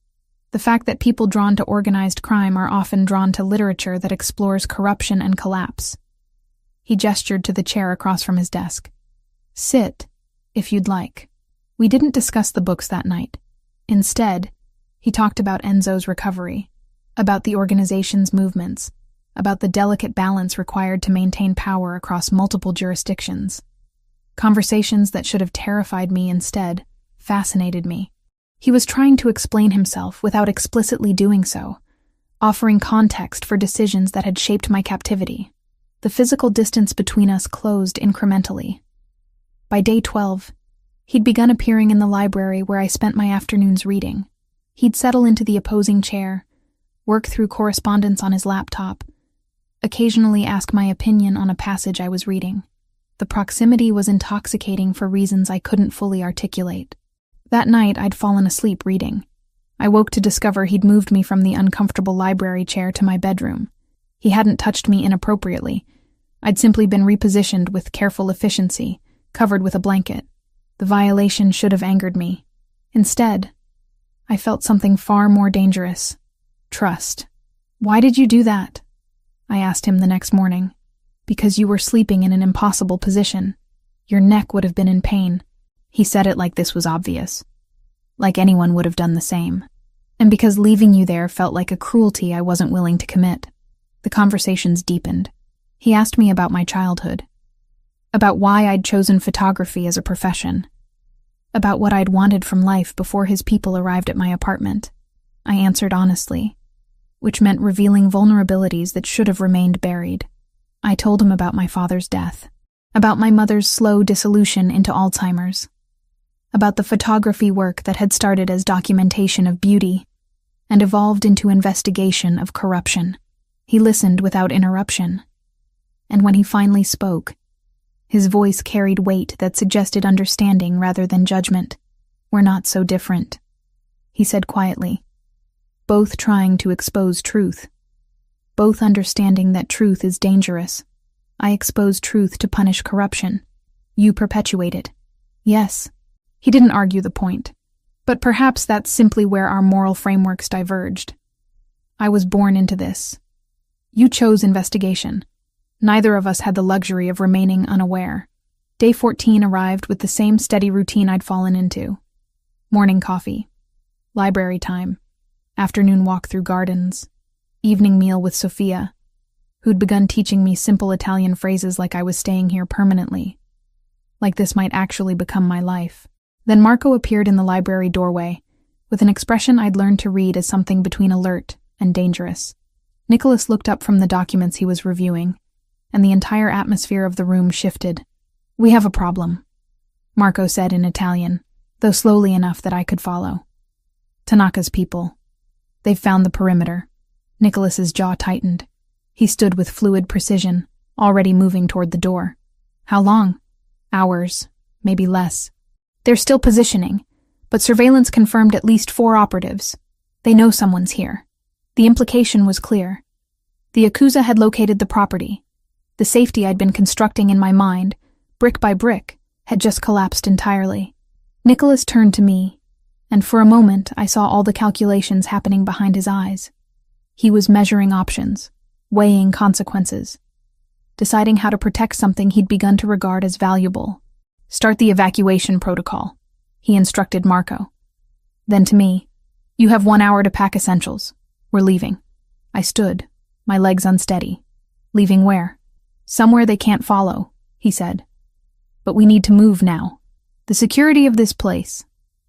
The fact that people drawn to organized crime are often drawn to literature that explores corruption and collapse." He gestured to the chair across from his desk. "Sit, if you'd like." We didn't discuss the books that night. Instead, he talked about Enzo's recovery, about the organization's movements, about the delicate balance required to maintain power across multiple jurisdictions. Conversations that should have terrified me instead fascinated me. He was trying to explain himself without explicitly doing so, offering context for decisions that had shaped my captivity. The physical distance between us closed incrementally. By day 12, he'd begun appearing in the library where I spent my afternoons reading. He'd settle into the opposing chair, work through correspondence on his laptop, occasionally ask my opinion on a passage I was reading. The proximity was intoxicating for reasons I couldn't fully articulate. That night, I'd fallen asleep reading. I woke to discover he'd moved me from the uncomfortable library chair to my bedroom. He hadn't touched me inappropriately. I'd simply been repositioned with careful efficiency, covered with a blanket. The violation should have angered me. Instead, I felt something far more dangerous. Trust. "Why did you do that?" I asked him the next morning. "Because you were sleeping in an impossible position. Your neck would have been in pain." He said it like this was obvious. Like anyone would have done the same. And because leaving you there felt like a cruelty I wasn't willing to commit. The conversations deepened. He asked me about my childhood. About why I'd chosen photography as a profession. About what I'd wanted from life before his people arrived at my apartment. I answered honestly, which meant revealing vulnerabilities that should have remained buried. I told him about my father's death, about my mother's slow dissolution into Alzheimer's, about the photography work that had started as documentation of beauty and evolved into investigation of corruption. He listened without interruption. And when he finally spoke, his voice carried weight that suggested understanding rather than judgment. "We're not so different," he said quietly. "Both trying to expose truth. Both understanding that truth is dangerous. I expose truth to punish corruption. You perpetuate it." Yes. He didn't argue the point. But perhaps that's simply where our moral frameworks diverged. I was born into this. You chose investigation. Neither of us had the luxury of remaining unaware. Day 14 arrived with the same steady routine I'd fallen into. Morning coffee. Library time. Afternoon walk through gardens. evening meal with Sophia, who'd begun teaching me simple Italian phrases like I was staying here permanently, like this might actually become my life. Then Marco appeared in the library doorway, with an expression I'd learned to read as something between alert and dangerous. Nicholas looked up from the documents he was reviewing, and the entire atmosphere of the room shifted. "We have a problem," Marco said in Italian, though slowly enough that I could follow. "Tanaka's people. They've found the perimeter." Nicholas's jaw tightened. He stood with fluid precision, already moving toward the door. "How long?" "Hours, maybe less. They're still positioning, but surveillance confirmed at least 4 operatives. They know someone's here." The implication was clear. The Yakuza had located the property. The safety I'd been constructing in my mind, brick by brick, had just collapsed entirely. Nicholas turned to me, and for a moment I saw all the calculations happening behind his eyes. He was measuring options, weighing consequences, deciding how to protect something he'd begun to regard as valuable. "Start the evacuation protocol," he instructed Marco. Then to me, "You have 1 hour to pack essentials. We're leaving." I stood, my legs unsteady. "Leaving where?" "Somewhere they can't follow," he said. "But we need to move now. The security of this place,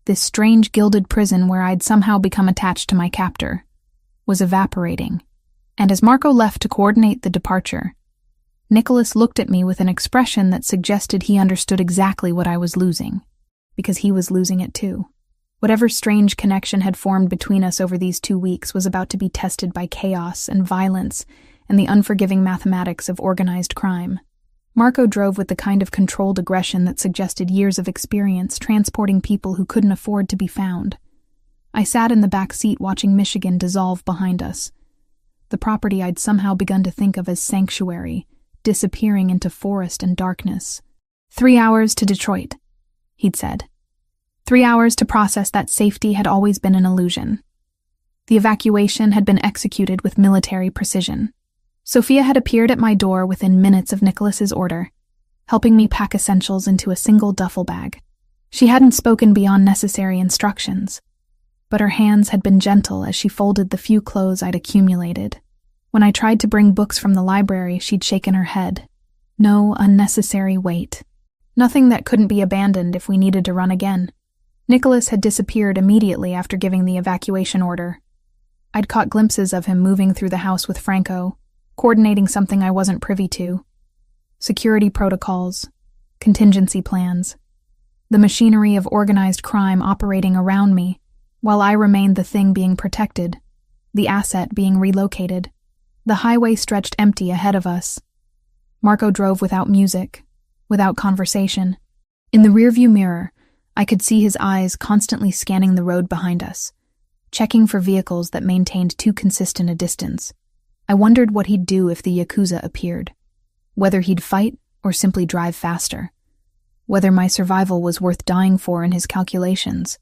this strange gilded prison where I'd somehow become attached to my captor, was evaporating." And as Marco left to coordinate the departure, Nicholas looked at me with an expression that suggested he understood exactly what I was losing, because he was losing it too. Whatever strange connection had formed between us over these 2 weeks was about to be tested by chaos and violence and the unforgiving mathematics of organized crime. Marco drove with the kind of controlled aggression that suggested years of experience transporting people who couldn't afford to be found. I sat in the back seat watching Michigan dissolve behind us, the property I'd somehow begun to think of as sanctuary, disappearing into forest and darkness. 3 hours to Detroit, he'd said. 3 hours to process that safety had always been an illusion. The evacuation had been executed with military precision. Sophia had appeared at my door within minutes of Nicholas's order, helping me pack essentials into a single duffel bag. She hadn't spoken beyond necessary instructions, but her hands had been gentle as she folded the few clothes I'd accumulated. When I tried to bring books from the library, she'd shaken her head. No unnecessary weight. Nothing that couldn't be abandoned if we needed to run again. Nicholas had disappeared immediately after giving the evacuation order. I'd caught glimpses of him moving through the house with Franco, coordinating something I wasn't privy to. Security protocols, contingency plans, the machinery of organized crime operating around me, while I remained the thing being protected, the asset being relocated. The highway stretched empty ahead of us. Marco drove without music, without conversation. In the rearview mirror, I could see his eyes constantly scanning the road behind us, checking for vehicles that maintained too consistent a distance. I wondered what he'd do if the Yakuza appeared, whether he'd fight or simply drive faster, whether my survival was worth dying for in his calculations.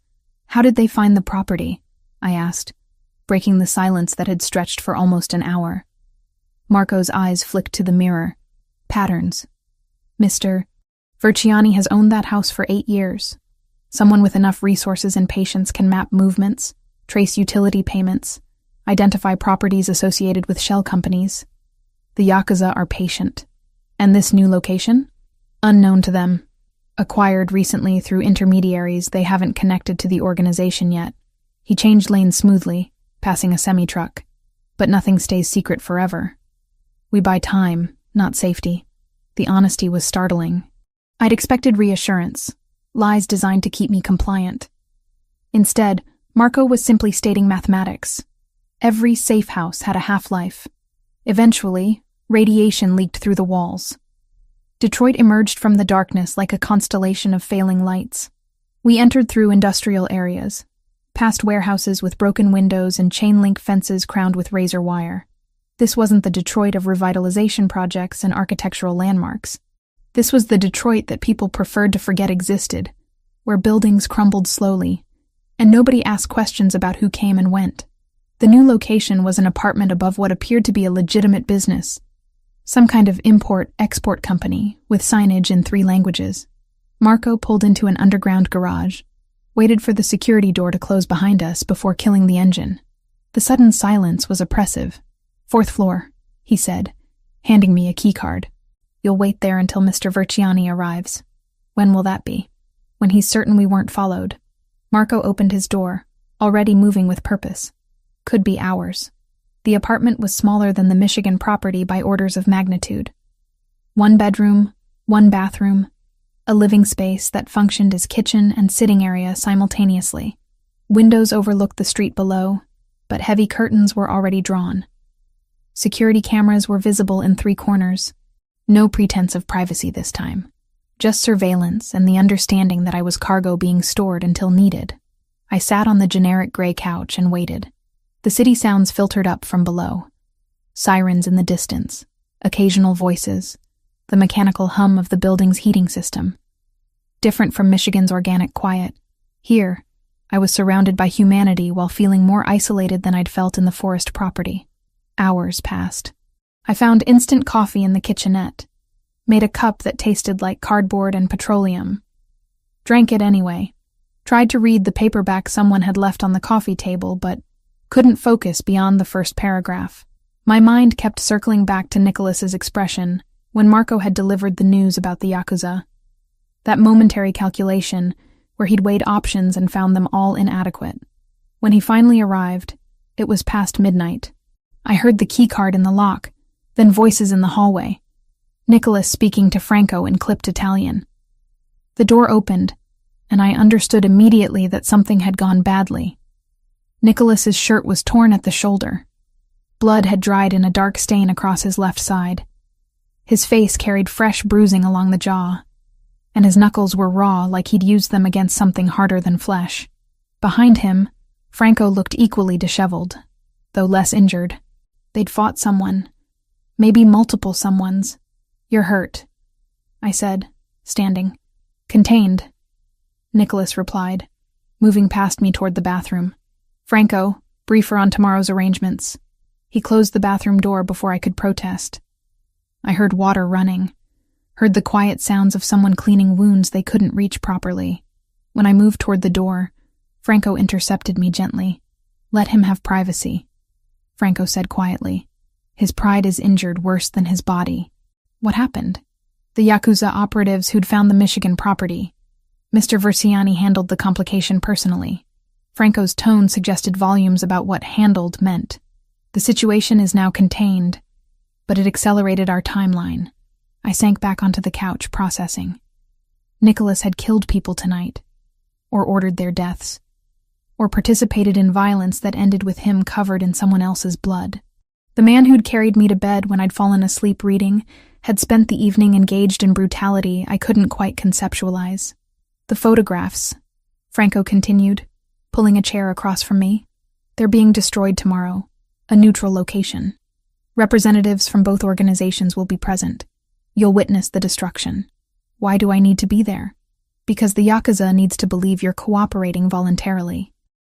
"How did they find the property?" I asked, breaking the silence that had stretched for almost an hour. Marco's eyes flicked to the mirror. "Patterns. Mr. Verciani has owned that house for 8 years. Someone with enough resources and patience can map movements, trace utility payments, identify properties associated with shell companies. The Yakuza are patient. And this new location? Unknown to them. Acquired recently through intermediaries they haven't connected to the organization yet." He changed lanes smoothly, passing a semi-truck. "But nothing stays secret forever. We buy time, not safety." The honesty was startling. I'd expected reassurance, lies designed to keep me compliant. Instead, Marco was simply stating mathematics. Every safe house had a half-life. Eventually, radiation leaked through the walls. Detroit emerged from the darkness like a constellation of failing lights. We entered through industrial areas, past warehouses with broken windows and chain-link fences crowned with razor wire. This wasn't the Detroit of revitalization projects and architectural landmarks. This was the Detroit that people preferred to forget existed, where buildings crumbled slowly, and nobody asked questions about who came and went. The new location was an apartment above what appeared to be a legitimate business, some kind of import-export company with signage in 3 languages. Marco pulled into an underground garage, waited for the security door to close behind us before killing the engine. The sudden silence was oppressive. 4th floor, he said, handing me a keycard. You'll wait there until Mr. Verciani arrives. When will that be? When he's certain we weren't followed. Marco opened his door, already moving with purpose. Could be hours. The apartment was smaller than the Michigan property by orders of magnitude. 1 bedroom, 1 bathroom, a living space that functioned as kitchen and sitting area simultaneously. Windows overlooked the street below, but heavy curtains were already drawn. Security cameras were visible in 3 corners. No pretense of privacy this time. Just surveillance and the understanding that I was cargo being stored until needed. I sat on the generic gray couch and waited. The city sounds filtered up from below. Sirens in the distance, occasional voices, the mechanical hum of the building's heating system. Different from Michigan's organic quiet. Here, I was surrounded by humanity while feeling more isolated than I'd felt in the forest property. Hours passed. I found instant coffee in the kitchenette, made a cup that tasted like cardboard and petroleum. Drank it anyway. Tried to read the paperback someone had left on the coffee table, but couldn't focus beyond the first paragraph. My mind kept circling back to Nicholas's expression when Marco had delivered the news about the Yakuza. That momentary calculation where he'd weighed options and found them all inadequate. When he finally arrived, it was past midnight. I heard the keycard in the lock, then voices in the hallway. Nicholas speaking to Franco in clipped Italian. The door opened, and I understood immediately that something had gone badly. Nicholas's shirt was torn at the shoulder. Blood had dried in a dark stain across his left side. His face carried fresh bruising along the jaw, and his knuckles were raw like he'd used them against something harder than flesh. Behind him, Franco looked equally disheveled, though less injured. They'd fought someone. Maybe multiple someones. You're hurt, I said, standing. Contained, Nicholas replied, moving past me toward the bathroom. Franco, briefer on tomorrow's arrangements. He closed the bathroom door before I could protest. I heard water running, heard the quiet sounds of someone cleaning wounds they couldn't reach properly. When I moved toward the door, Franco intercepted me gently. Let him have privacy, Franco said quietly. His pride is injured worse than his body. What happened? The Yakuza operatives who'd found the Michigan property. Mr. Verciani handled the complication personally. Franco's tone suggested volumes about what handled meant. The situation is now contained, but it accelerated our timeline. I sank back onto the couch, processing. Nicholas had killed people tonight, or ordered their deaths, or participated in violence that ended with him covered in someone else's blood. The man who'd carried me to bed when I'd fallen asleep reading had spent the evening engaged in brutality I couldn't quite conceptualize. The photographs, Franco continued, pulling a chair across from me. They're being destroyed tomorrow, a neutral location. Representatives from both organizations will be present. You'll witness the destruction. Why do I need to be there? Because the Yakuza needs to believe you're cooperating voluntarily.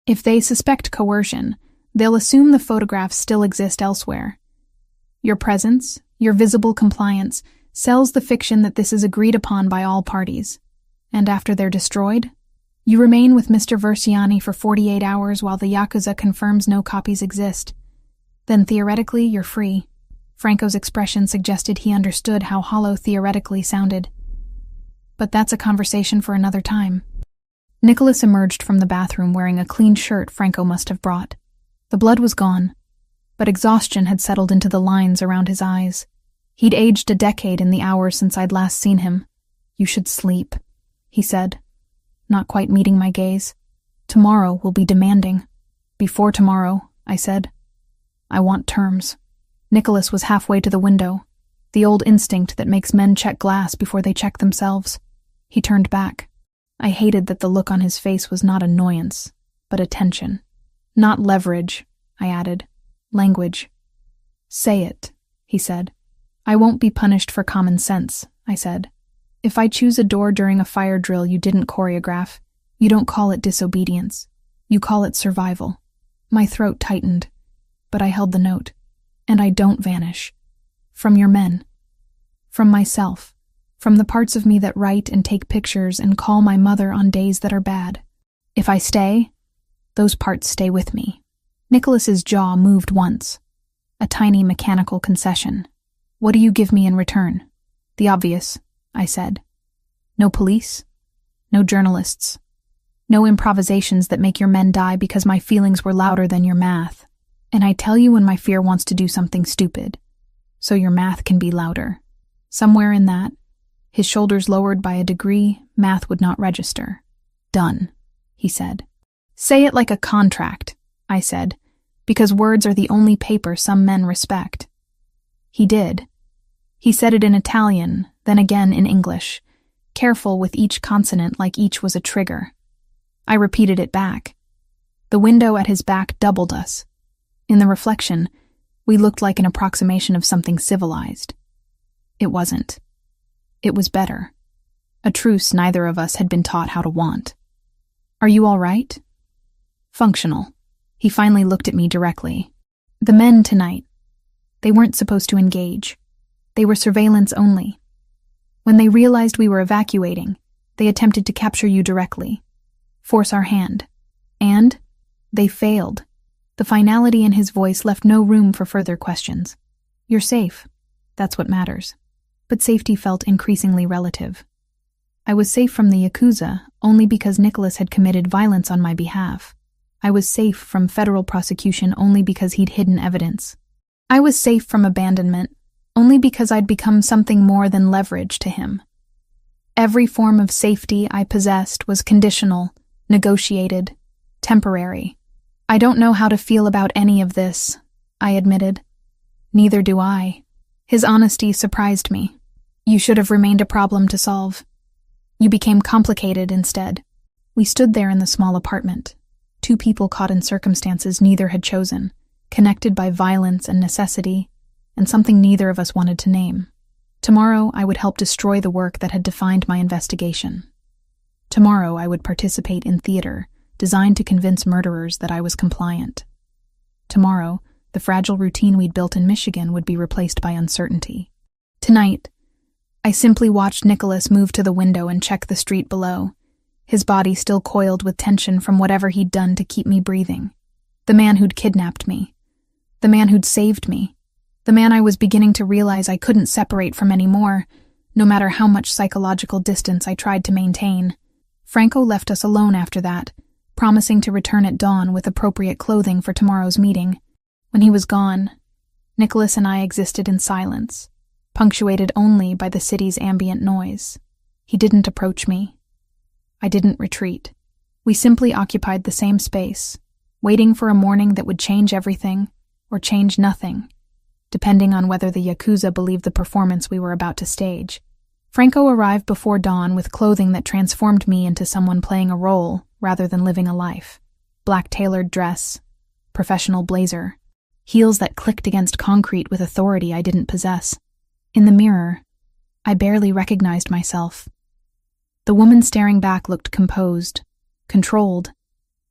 If they suspect coercion, they'll assume the photographs still exist elsewhere. Your presence, your visible compliance, sells the fiction that this is agreed upon by all parties. And after they're destroyed, you remain with Mr. Verciani for 48 hours while the Yakuza confirms no copies exist. Then theoretically, you're free. Franco's expression suggested he understood how hollow theoretically sounded. But that's a conversation for another time. Nicholas emerged from the bathroom wearing a clean shirt Franco must have brought. The blood was gone, but exhaustion had settled into the lines around his eyes. He'd aged a decade in the hours since I'd last seen him. You should sleep, he said, not quite meeting my gaze. Tomorrow will be demanding. Before tomorrow, I said. I want terms. Nicholas was halfway to the window, the old instinct that makes men check glass before they check themselves. He turned back. I hated that the look on his face was not annoyance, but attention. Not leverage, I added. Language. Say it, he said. I won't be punished for common sense, I said. If I choose a door during a fire drill you didn't choreograph, you don't call it disobedience. You call it survival. My throat tightened, but I held the note. And I don't vanish. From your men. From myself. From the parts of me that write and take pictures and call my mother on days that are bad. If I stay, those parts stay with me. Nicholas's jaw moved once. a tiny mechanical concession. What do you give me in return? The obvious, I said. No police, no journalists, no improvisations that make your men die because my feelings were louder than your math. And I tell you when my fear wants to do something stupid, so your math can be louder. Somewhere in that, his shoulders lowered by a degree, math would not register. Done, he said. Say it like a contract, I said, because words are the only paper some men respect. He did. He said it in Italian, then again in English, careful with each consonant like each was a trigger. I repeated it back. The window at his back doubled us. In the reflection, we looked like an approximation of something civilized. It wasn't. It was better. A truce neither of us had been taught how to want. Are you all right? Functional. He finally looked at me directly. The men tonight, they weren't supposed to engage. They were surveillance only. When they realized we were evacuating, they attempted to capture you directly, force our hand. And they failed. The finality in his voice left no room for further questions. You're safe. That's what matters. But safety felt increasingly relative. I was safe from the Yakuza only because Nicholas had committed violence on my behalf. I was safe from federal prosecution only because he'd hidden evidence. I was safe from abandonment only because I'd become something more than leverage to him. Every form of safety I possessed was conditional, negotiated, temporary. I don't know how to feel about any of this, I admitted. Neither do I. His honesty surprised me. You should have remained a problem to solve. You became complicated instead. We stood there in the small apartment, two people caught in circumstances neither had chosen, connected by violence and necessity, and something neither of us wanted to name. Tomorrow I would help destroy the work that had defined my investigation. Tomorrow I would participate in theater, designed to convince murderers that I was compliant. Tomorrow, the fragile routine we'd built in Michigan would be replaced by uncertainty. Tonight, I simply watched Nicholas move to the window and check the street below, his body still coiled with tension from whatever he'd done to keep me breathing. The man who'd kidnapped me. The man who'd saved me. The man I was beginning to realize I couldn't separate from anymore, no matter how much psychological distance I tried to maintain. Franco left us alone after that, promising to return at dawn with appropriate clothing for tomorrow's meeting. When he was gone, Nicholas and I existed in silence, punctuated only by the city's ambient noise. He didn't approach me. I didn't retreat. We simply occupied the same space, waiting for a morning that would change everything or change nothing, depending on whether the Yakuza believed the performance we were about to stage. Franco arrived before dawn with clothing that transformed me into someone playing a role rather than living a life. Black tailored dress, professional blazer, heels that clicked against concrete with authority I didn't possess. In the mirror, I barely recognized myself. The woman staring back looked composed, controlled,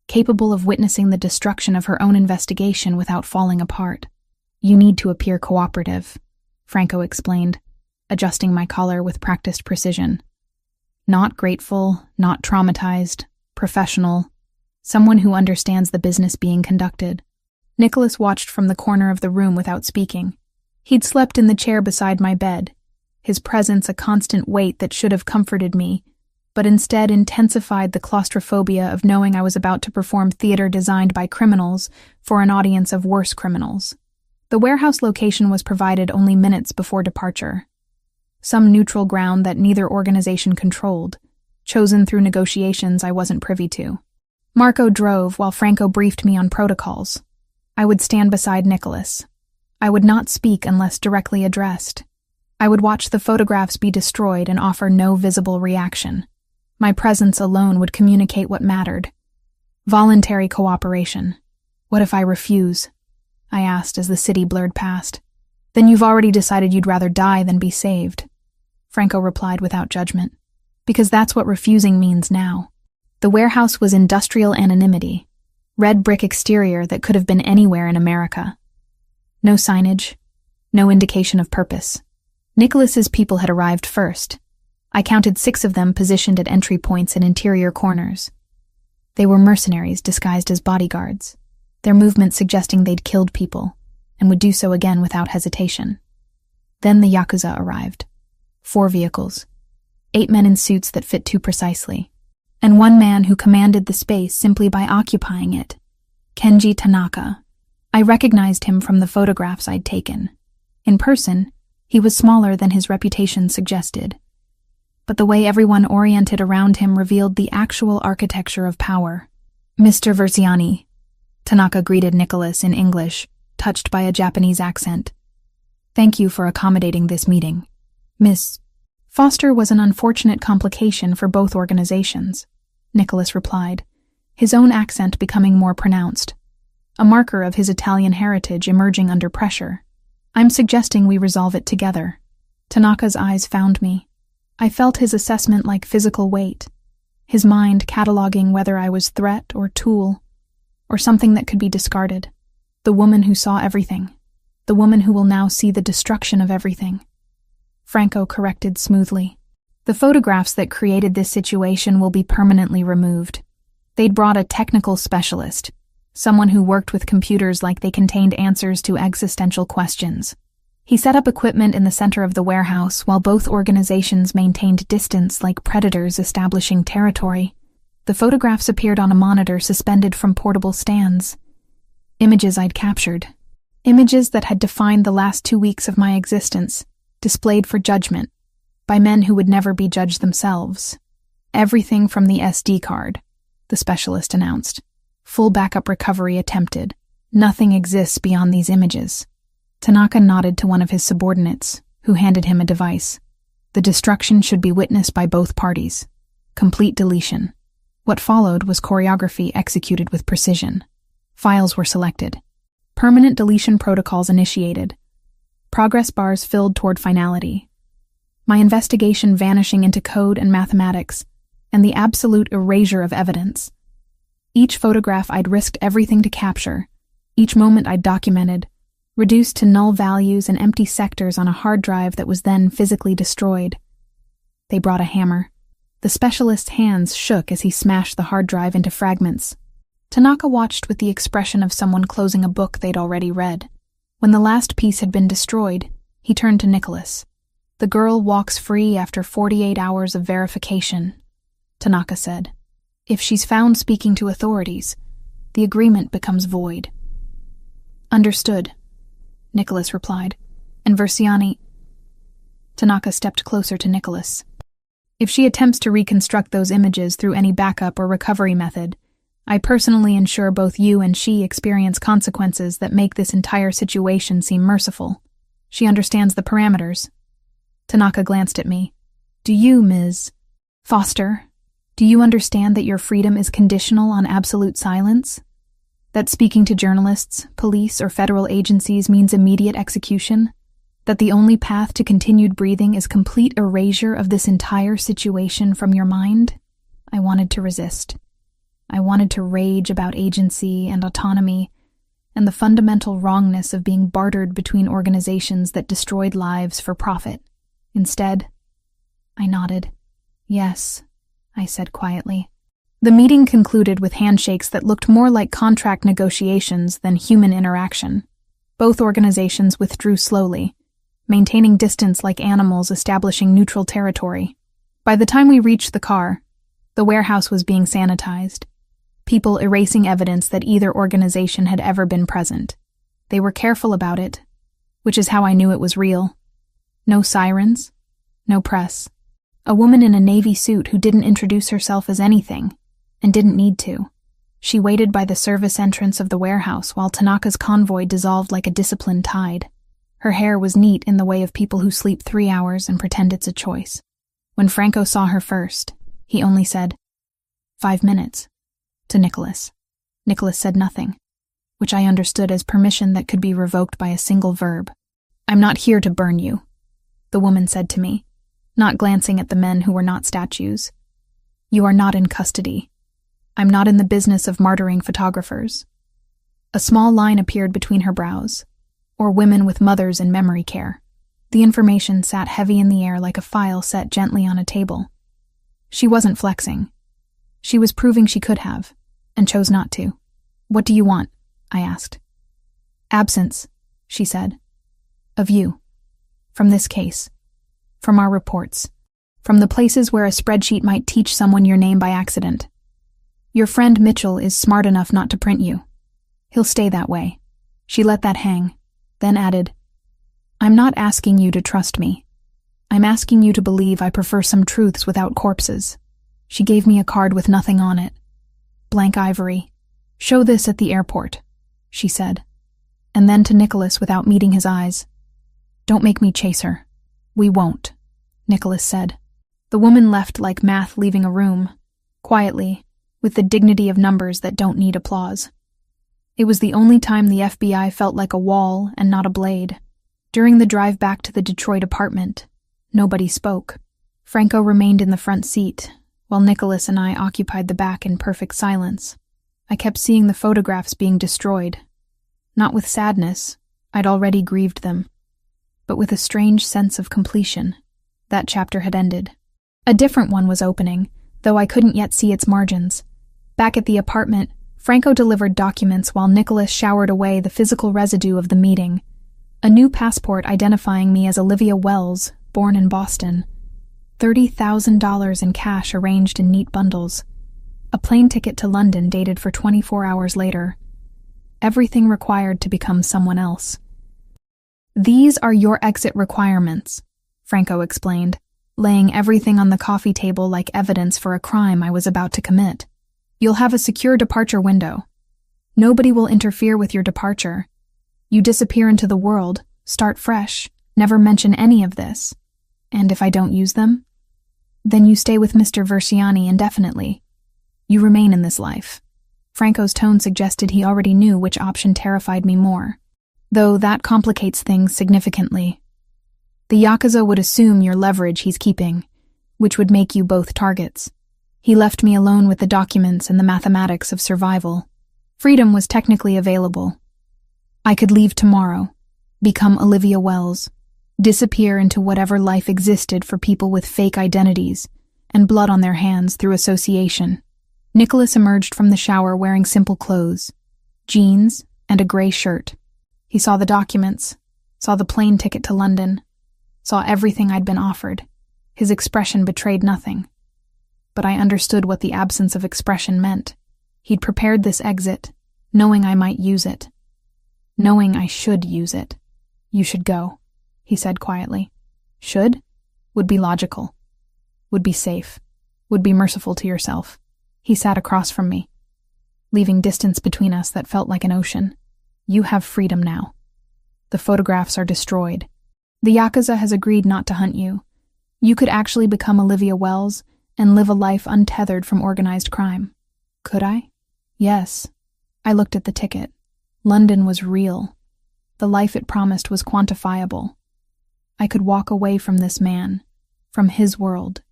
capable of witnessing the destruction of her own investigation without falling apart. You need to appear cooperative, Franco explained, adjusting my collar with practiced precision. Not grateful, not traumatized, professional, someone who understands the business being conducted. Nicholas watched from the corner of the room without speaking. He'd slept in the chair beside my bed, his presence a constant weight that should have comforted me, but instead intensified the claustrophobia of knowing I was about to perform theater designed by criminals for an audience of worse criminals. The warehouse location was provided only minutes before departure. Some neutral ground that neither organization controlled, chosen through negotiations I wasn't privy to. Marco drove while Franco briefed me on protocols. I would stand beside Nicholas. I would not speak unless directly addressed. I would watch the photographs be destroyed and offer no visible reaction. My presence alone would communicate what mattered. Voluntary cooperation. What if I refuse? I asked as the city blurred past. Then you've already decided you'd rather die than be saved, Franco replied without judgment. Because that's what refusing means now. The warehouse was industrial anonymity, red brick exterior that could have been anywhere in America. No signage, no indication of purpose. Nicholas's people had arrived first. I counted 6 of them positioned at entry points and interior corners. They were mercenaries disguised as bodyguards, their movements suggesting they'd killed people, and would do so again without hesitation. Then the Yakuza arrived. 4 vehicles, 8 men in suits that fit too precisely, and 1 man who commanded the space simply by occupying it. Kenji Tanaka. I recognized him from the photographs I'd taken. In person, he was smaller than his reputation suggested. But the way everyone oriented around him revealed the actual architecture of power. Mr. Versiani, Tanaka greeted Nicholas in English, touched by a Japanese accent. Thank you for accommodating this meeting. Miss Foster was an unfortunate complication for both organizations, Nicholas replied, his own accent becoming more pronounced, a marker of his Italian heritage emerging under pressure. I'm suggesting we resolve it together. Tanaka's eyes found me. I felt his assessment like physical weight, his mind cataloging whether I was threat or tool, or something that could be discarded. The woman who saw everything, the woman who will now see the destruction of everything. Franco corrected smoothly. The photographs that created this situation will be permanently removed. They'd brought a technical specialist, someone who worked with computers like they contained answers to existential questions. He set up equipment in the center of the warehouse while both organizations maintained distance like predators establishing territory. The photographs appeared on a monitor suspended from portable stands. Images I'd captured. Images that had defined the last 2 weeks of my existence, displayed for judgment, by men who would never be judged themselves. Everything from the SD card, the specialist announced. Full backup recovery attempted. Nothing exists beyond these images. Tanaka nodded to one of his subordinates, who handed him a device. The destruction should be witnessed by both parties. Complete deletion. What followed was choreography executed with precision. Files were selected. Permanent deletion protocols initiated. Progress bars filled toward finality. My investigation vanishing into code and mathematics, and the absolute erasure of evidence. Each photograph I'd risked everything to capture, each moment I'd documented, reduced to null values and empty sectors on a hard drive that was then physically destroyed. They brought a hammer. The specialist's hands shook as he smashed the hard drive into fragments. Tanaka watched with the expression of someone closing a book they'd already read. When the last piece had been destroyed, he turned to Nicholas. The girl walks free after 48 hours of verification, Tanaka said. If she's found speaking to authorities, the agreement becomes void. Understood, Nicholas replied. And Versiani... Tanaka stepped closer to Nicholas. If she attempts to reconstruct those images through any backup or recovery method, I personally ensure both you and she experience consequences that make this entire situation seem merciful. She understands the parameters. Tanaka glanced at me. Do you, Ms. Foster, do you understand that your freedom is conditional on absolute silence? That speaking to journalists, police, or federal agencies means immediate execution? That the only path to continued breathing is complete erasure of this entire situation from your mind? I wanted to resist. I wanted to rage about agency and autonomy, and the fundamental wrongness of being bartered between organizations that destroyed lives for profit. Instead, I nodded. Yes, I said quietly. The meeting concluded with handshakes that looked more like contract negotiations than human interaction. Both organizations withdrew slowly, maintaining distance like animals establishing neutral territory. By the time we reached the car, the warehouse was being sanitized, people erasing evidence that either organization had ever been present. They were careful about it, which is how I knew it was real. No sirens, no press. A woman in a navy suit who didn't introduce herself as anything, and didn't need to. She waited by the service entrance of the warehouse while Tanaka's convoy dissolved like a disciplined tide. Her hair was neat in the way of people who sleep 3 hours and pretend it's a choice. When Franco saw her first, he only said, 5 minutes, to Nicholas. Nicholas said nothing, which I understood as permission that could be revoked by a single verb. I'm not here to burn you, the woman said to me, not glancing at the men who were not statues. You are not in custody. I'm not in the business of martyring photographers. A small line appeared between her brows, or women with mothers in memory care. The information sat heavy in the air like a file set gently on a table. She wasn't flexing. She was proving she could have, and chose not to. What do you want? I asked. Absence, she said. Of you. From this case. From our reports. From the places where a spreadsheet might teach someone your name by accident. Your friend Mitchell is smart enough not to print you. He'll stay that way. She let that hang, then added, I'm not asking you to trust me. I'm asking you to believe I prefer some truths without corpses. She gave me a card with nothing on it. Blank ivory. Show this at the airport, she said. And then to Nicholas without meeting his eyes. Don't make me chase her. We won't, Nicholas said. The woman left like math leaving a room, quietly, with the dignity of numbers that don't need applause. It was the only time the FBI felt like a wall and not a blade. During the drive back to the Detroit apartment, nobody spoke. Franco remained in the front seat, while Nicholas and I occupied the back in perfect silence. I kept seeing the photographs being destroyed. Not with sadness, I'd already grieved them, but with a strange sense of completion. That chapter had ended. A different one was opening, though I couldn't yet see its margins. Back at the apartment, Franco delivered documents while Nicholas showered away the physical residue of the meeting. A new passport identifying me as Olivia Wells, born in Boston. $30,000 in cash arranged in neat bundles. A plane ticket to London dated for 24 hours later. Everything required to become someone else. These are your exit requirements, Franco explained, laying everything on the coffee table like evidence for a crime I was about to commit. You'll have a secure departure window. Nobody will interfere with your departure. You disappear into the world, start fresh, never mention any of this. And if I don't use them? Then you stay with Mr. Versiani indefinitely. You remain in this life. Franco's tone suggested he already knew which option terrified me more, though that complicates things significantly. The Yakuza would assume your leverage he's keeping, which would make you both targets. He left me alone with the documents and the mathematics of survival. Freedom was technically available. I could leave tomorrow, become Olivia Wells, disappear into whatever life existed for people with fake identities and blood on their hands through association. Nicholas emerged from the shower wearing simple clothes, jeans and a gray shirt. He saw the documents, saw the plane ticket to London, saw everything I'd been offered. His expression betrayed nothing. But I understood what the absence of expression meant. He'd prepared this exit, knowing I might use it. Knowing I should use it. You should go, he said quietly. Should? Would be logical. Would be safe. Would be merciful to yourself. He sat across from me, leaving distance between us that felt like an ocean. You have freedom now. The photographs are destroyed. The Yakuza has agreed not to hunt you. You could actually become Olivia Wells and live a life untethered from organized crime. Could I? Yes. I looked at the ticket. London was real. The life it promised was quantifiable. I could walk away from this man, from his world,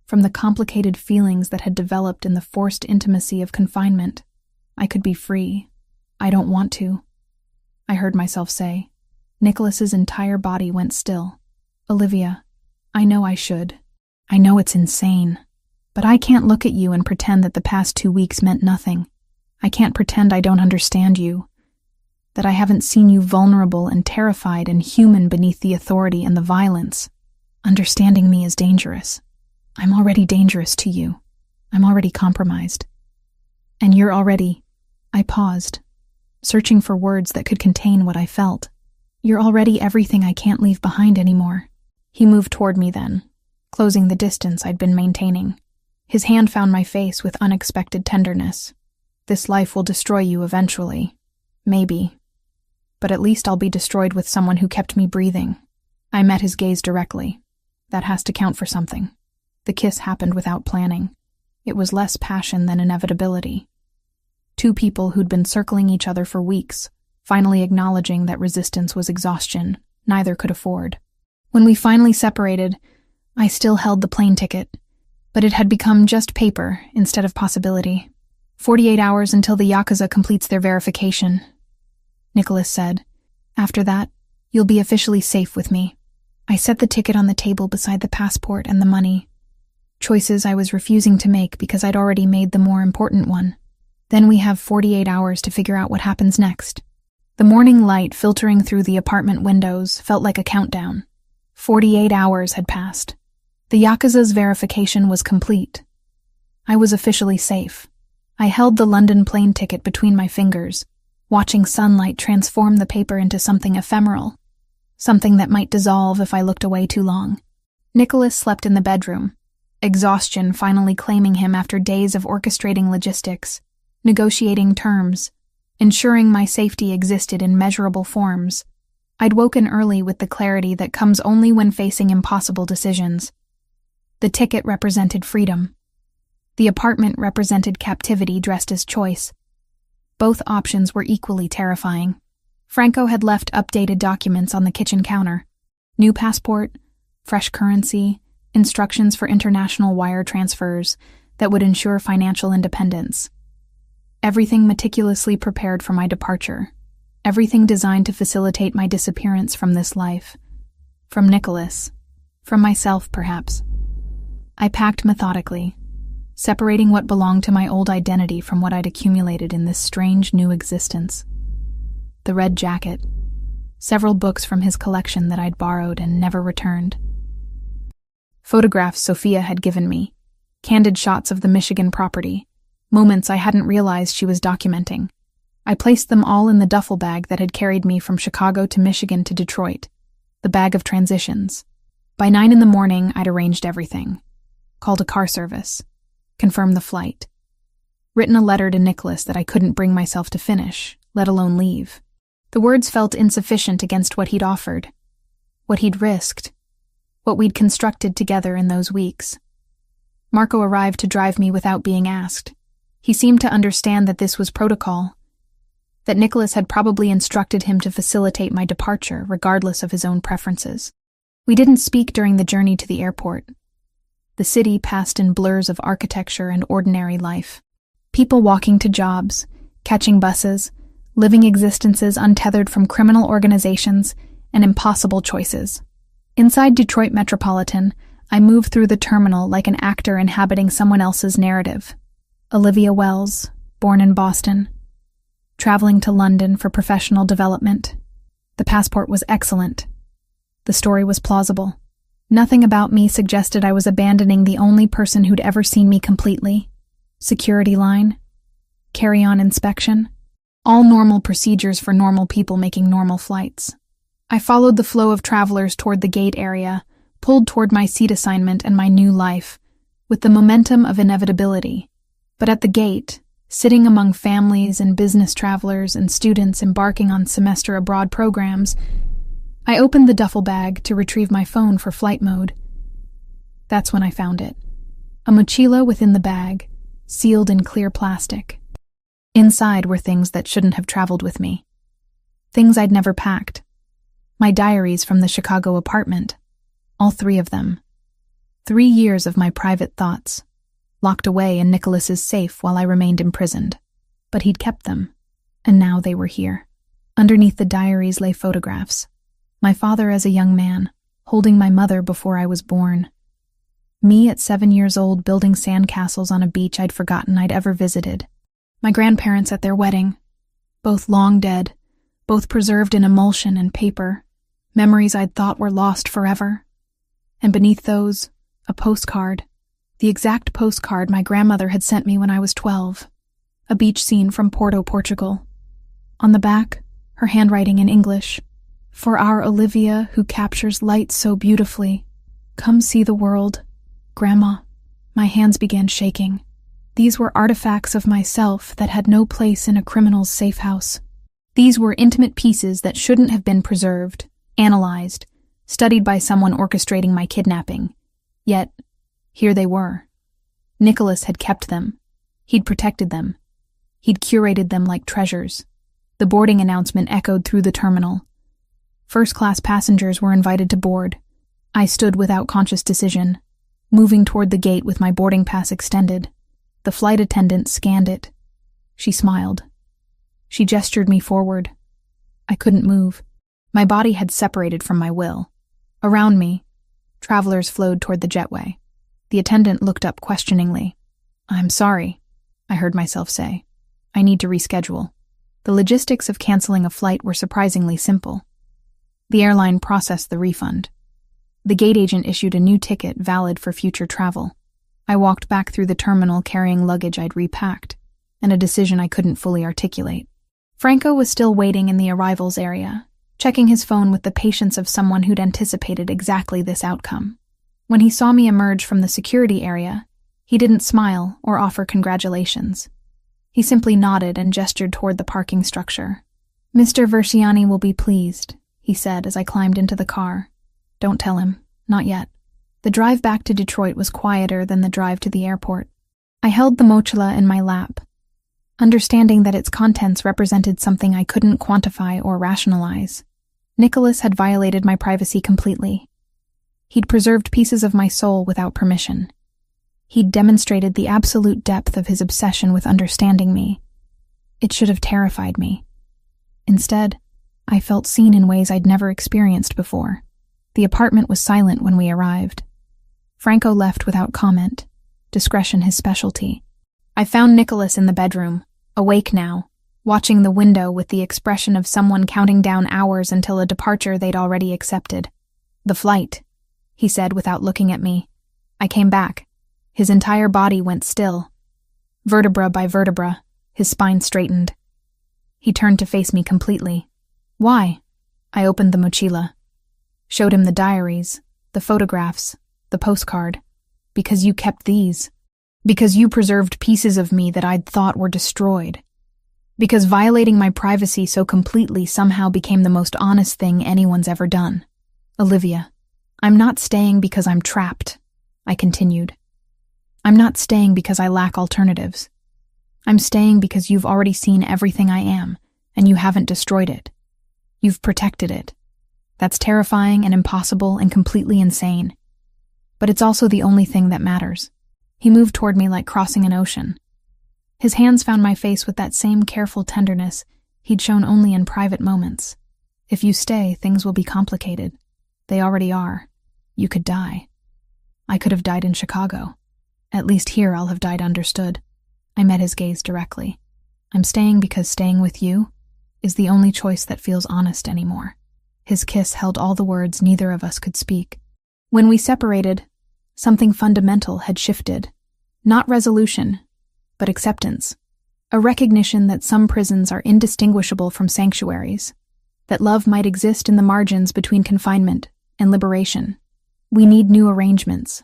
from the complicated feelings that had developed in the forced intimacy of confinement. I could be free. I don't want to, I heard myself say. Nicholas's entire body went still. Olivia, I know I should. I know it's insane. But I can't look at you and pretend that the past 2 weeks meant nothing. I can't pretend I don't understand you. That I haven't seen you vulnerable and terrified and human beneath the authority and the violence. Understanding me is dangerous. I'm already dangerous to you. I'm already compromised. And you're already... I paused, searching for words that could contain what I felt. You're already everything I can't leave behind anymore. He moved toward me then, closing the distance I'd been maintaining. His hand found my face with unexpected tenderness. This life will destroy you eventually. Maybe. But at least I'll be destroyed with someone who kept me breathing. I met his gaze directly. That has to count for something. The kiss happened without planning. It was less passion than inevitability. Two people who'd been circling each other for weeks, finally acknowledging that resistance was exhaustion neither could afford. When we finally separated, I still held the plane ticket, but it had become just paper instead of possibility. 48 hours until the Yakuza completes their verification, Nicholas said. After that, you'll be officially safe with me. I set the ticket on the table beside the passport and the money. Choices I was refusing to make because I'd already made the more important one. Then we have 48 hours to figure out what happens next. The morning light filtering through the apartment windows felt like a countdown. 48 hours had passed. The Yakuza's verification was complete. I was officially safe. I held the London plane ticket between my fingers, watching sunlight transform the paper into something ephemeral, something that might dissolve if I looked away too long. Nicholas slept in the bedroom, exhaustion finally claiming him after days of orchestrating logistics, negotiating terms, ensuring my safety existed in measurable forms. I'd woken early with the clarity that comes only when facing impossible decisions. The ticket represented freedom. The apartment represented captivity dressed as choice. Both options were equally terrifying. Franco had left updated documents on the kitchen counter. New passport, fresh currency, instructions for international wire transfers that would ensure financial independence. Everything meticulously prepared for my departure. Everything designed to facilitate my disappearance from this life. From Nicholas. From myself, perhaps. I packed methodically, separating what belonged to my old identity from what I'd accumulated in this strange new existence. The red jacket, several books from his collection that I'd borrowed and never returned. Photographs Sophia had given me, candid shots of the Michigan property, moments I hadn't realized she was documenting. I placed them all in the duffel bag that had carried me from Chicago to Michigan to Detroit, the bag of transitions. By 9 a.m, I'd arranged everything. Called a car service. Confirmed the flight. Written a letter to Nicholas that I couldn't bring myself to finish, let alone leave. The words felt insufficient against what he'd offered, what he'd risked, what we'd constructed together in those weeks. Marco arrived to drive me without being asked. He seemed to understand that this was protocol, that Nicholas had probably instructed him to facilitate my departure regardless of his own preferences. We didn't speak during the journey to the airport. The city passed in blurs of architecture and ordinary life. People walking to jobs, catching buses, living existences untethered from criminal organizations and impossible choices. Inside Detroit Metropolitan, I moved through the terminal like an actor inhabiting someone else's narrative. Olivia Wells, born in Boston, traveling to London for professional development. The passport was excellent. The story was plausible. Nothing about me suggested I was abandoning the only person who'd ever seen me completely. Security line, carry-on inspection, all normal procedures for normal people making normal flights. I followed the flow of travelers toward the gate area, pulled toward my seat assignment and my new life, with the momentum of inevitability. But at the gate, sitting among families and business travelers and students embarking on semester abroad programs, I opened the duffel bag to retrieve my phone for flight mode. That's when I found it. A mochila within the bag, sealed in clear plastic. Inside were things that shouldn't have traveled with me. Things I'd never packed. My diaries from the Chicago apartment. All 3 of them. 3 years of my private thoughts, locked away in Nicholas's safe while I remained imprisoned. But he'd kept them, and now they were here. Underneath the diaries lay photographs. My father as a young man, holding my mother before I was born. Me at 7 years old building sandcastles on a beach I'd forgotten I'd ever visited. My grandparents at their wedding, both long dead, both preserved in emulsion and paper, memories I'd thought were lost forever. And beneath those, a postcard, the exact postcard my grandmother had sent me when I was 12. A beach scene from Porto, Portugal. On the back, her handwriting in English. For our Olivia, who captures light so beautifully. Come see the world. Grandma. My hands began shaking. These were artifacts of myself that had no place in a criminal's safe house. These were intimate pieces that shouldn't have been preserved, analyzed, studied by someone orchestrating my kidnapping. Yet, here they were. Nicholas had kept them. He'd protected them. He'd curated them like treasures. The boarding announcement echoed through the terminal. First-class passengers were invited to board. I stood without conscious decision, moving toward the gate with my boarding pass extended. The flight attendant scanned it. She smiled. She gestured me forward. I couldn't move. My body had separated from my will. Around me, travelers flowed toward the jetway. The attendant looked up questioningly. "I'm sorry," I heard myself say. "I need to reschedule." The logistics of canceling a flight were surprisingly simple. The airline processed the refund. The gate agent issued a new ticket valid for future travel. I walked back through the terminal carrying luggage I'd repacked, and a decision I couldn't fully articulate. Franco was still waiting in the arrivals area, checking his phone with the patience of someone who'd anticipated exactly this outcome. When he saw me emerge from the security area, he didn't smile or offer congratulations. He simply nodded and gestured toward the parking structure. "Mr. Versiani will be pleased," he said as I climbed into the car. "Don't tell him. Not yet." The drive back to Detroit was quieter than the drive to the airport. I held the mochila in my lap, understanding that its contents represented something I couldn't quantify or rationalize. Nicholas had violated my privacy completely. He'd preserved pieces of my soul without permission. He'd demonstrated the absolute depth of his obsession with understanding me. It should have terrified me. Instead, I felt seen in ways I'd never experienced before. The apartment was silent when we arrived. Franco left without comment, discretion his specialty. I found Nicholas in the bedroom, awake now, watching the window with the expression of someone counting down hours until a departure they'd already accepted. "The flight," he said without looking at me. I came back. His entire body went still. Vertebra by vertebra, his spine straightened. He turned to face me completely. "Why?" I opened the mochila. Showed him the diaries, the photographs, the postcard. "Because you kept these. Because you preserved pieces of me that I'd thought were destroyed. Because violating my privacy so completely somehow became the most honest thing anyone's ever done. Olivia, I'm not staying because I'm trapped," I continued. "I'm not staying because I lack alternatives. I'm staying because you've already seen everything I am, and you haven't destroyed it. You've protected it. That's terrifying and impossible and completely insane. But it's also the only thing that matters." He moved toward me like crossing an ocean. His hands found my face with that same careful tenderness he'd shown only in private moments. "If you stay, things will be complicated. They already are. You could die. I could have died in Chicago. At least here I'll have died understood." I met his gaze directly. "I'm staying because staying with you is the only choice that feels honest anymore." His kiss held all the words neither of us could speak. When we separated, something fundamental had shifted. Not resolution, but acceptance. A recognition that some prisons are indistinguishable from sanctuaries, that love might exist in the margins between confinement and liberation. "We need new arrangements,"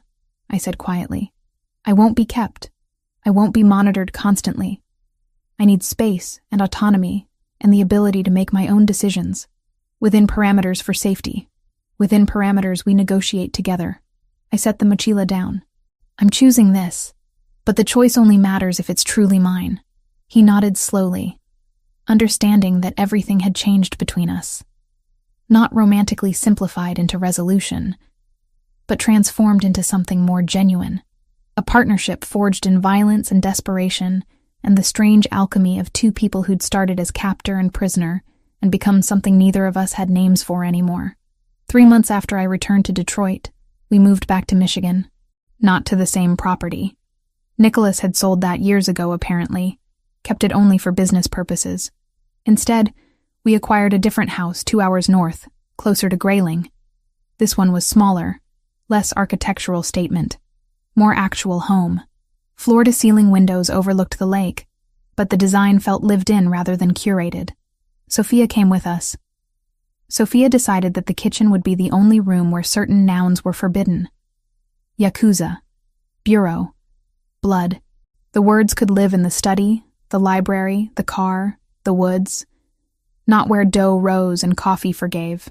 I said quietly. "I won't be kept. I won't be monitored constantly. I need space and autonomy and the ability to make my own decisions, within parameters for safety. Within parameters we negotiate together." I set the mochila down. "I'm choosing this, but the choice only matters if it's truly mine." He nodded slowly, understanding that everything had changed between us. Not romantically simplified into resolution, but transformed into something more genuine. A partnership forged in violence and desperation, and the strange alchemy of two people who'd started as captor and prisoner and become something neither of us had names for anymore. 3 months after I returned to Detroit, we moved back to Michigan. Not to the same property. Nicholas had sold that years ago, apparently, kept it only for business purposes. Instead, we acquired a different house 2 hours north, closer to Grayling. This one was smaller, less architectural statement, more actual home. Floor-to-ceiling windows overlooked the lake, but the design felt lived in rather than curated. Sophia came with us. Sophia decided that the kitchen would be the only room where certain nouns were forbidden. Yakuza, bureau, blood. The words could live in the study, the library, the car, the woods. Not where dough rose and coffee forgave.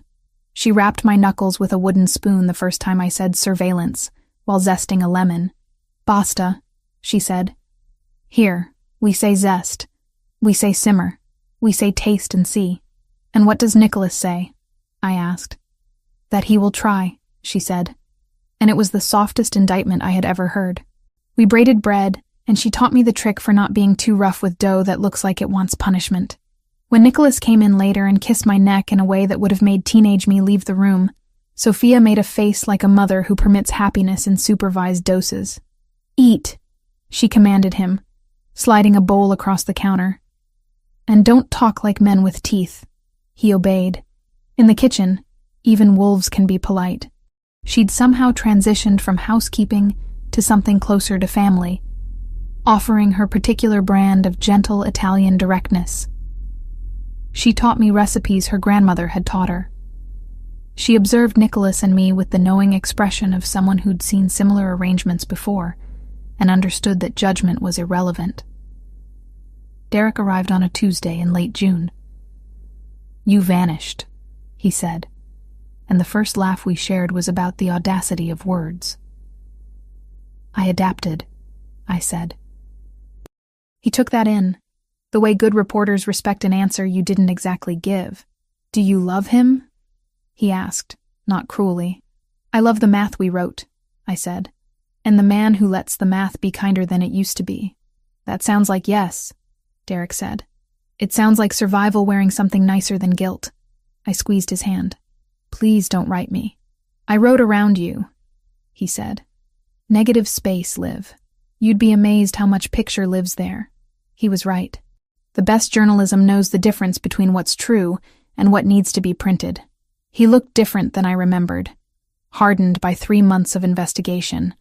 She rapped my knuckles with a wooden spoon the first time I said surveillance, while zesting a lemon. "Basta," she said. "Here, we say zest. We say simmer. We say taste and see." "And what does Nicholas say?" I asked. "That he will try," she said. And it was the softest indictment I had ever heard. We braided bread, and she taught me the trick for not being too rough with dough that looks like it wants punishment. When Nicholas came in later and kissed my neck in a way that would have made teenage me leave the room, Sophia made a face like a mother who permits happiness in supervised doses. "Eat," she commanded him, sliding a bowl across the counter. And don't talk like men with teeth. He obeyed. In the kitchen, even wolves can be polite. She'd somehow transitioned from housekeeping to something closer to family, offering her particular brand of gentle Italian directness. She taught me recipes her grandmother had taught her. She observed Nicholas and me with the knowing expression of someone who'd seen similar arrangements before and understood that judgment was irrelevant. Derek arrived on a Tuesday in late June. "You vanished," he said, and the first laugh we shared was about the audacity of words. "I adapted," I said. He took that in, the way good reporters respect an answer you didn't exactly give. "Do you love him?" he asked, not cruelly. "I love the math we wrote," I said, "and the man who lets the math be kinder than it used to be." "That sounds like yes," Derek said. "It sounds like survival wearing something nicer than guilt." I squeezed his hand. "Please don't write me." "I wrote around you," he said. "Negative space, Liv. You'd be amazed how much picture lives there." He was right. The best journalism knows the difference between what's true and what needs to be printed. He looked different than I remembered, hardened by 3 months of investigation,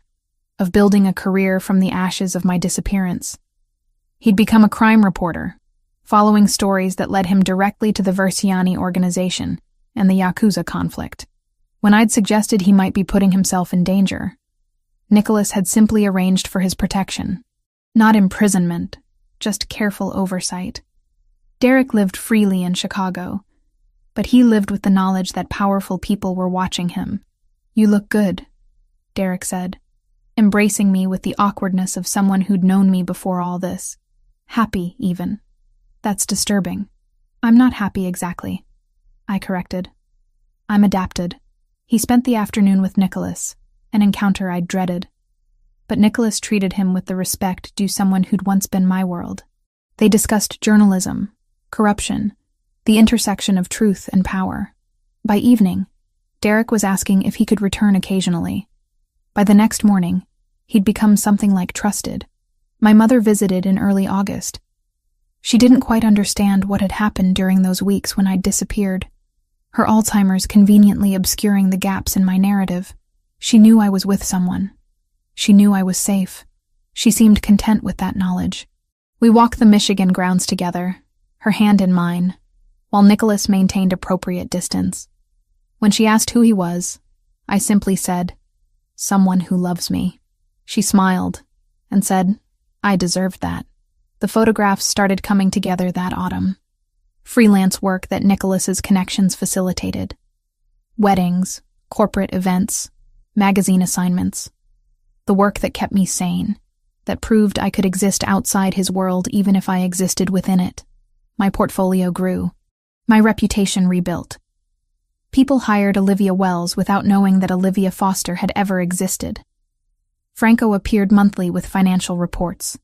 of building a career from the ashes of my disappearance. He'd become a crime reporter, following stories that led him directly to the Versiani organization and the Yakuza conflict. When I'd suggested he might be putting himself in danger, Nicholas had simply arranged for his protection. Not imprisonment, just careful oversight. Derek lived freely in Chicago, but he lived with the knowledge that powerful people were watching him. "You look good," Derek said, embracing me with the awkwardness of someone who'd known me before all this. "Happy, even. That's disturbing." "I'm not happy exactly," I corrected. "I'm adapted." He spent the afternoon with Nicholas, an encounter I'd dreaded. But Nicholas treated him with the respect due someone who'd once been my world. They discussed journalism, corruption, the intersection of truth and power. By evening, Derek was asking if he could return occasionally. By the next morning, he'd become something like trusted. My mother visited in early August. She didn't quite understand what had happened during those weeks when I'd disappeared, her Alzheimer's conveniently obscuring the gaps in my narrative. She knew I was with someone. She knew I was safe. She seemed content with that knowledge. We walked the Michigan grounds together, her hand in mine, while Nicholas maintained appropriate distance. When she asked who he was, I simply said, "Someone who loves me." She smiled and said, "I deserved that." The photographs started coming together that autumn. Freelance work that Nicholas's connections facilitated. Weddings, corporate events, magazine assignments. The work that kept me sane, that proved I could exist outside his world even if I existed within it. My portfolio grew. My reputation rebuilt. People hired Olivia Wells without knowing that Olivia Foster had ever existed. Franco appeared monthly with financial reports.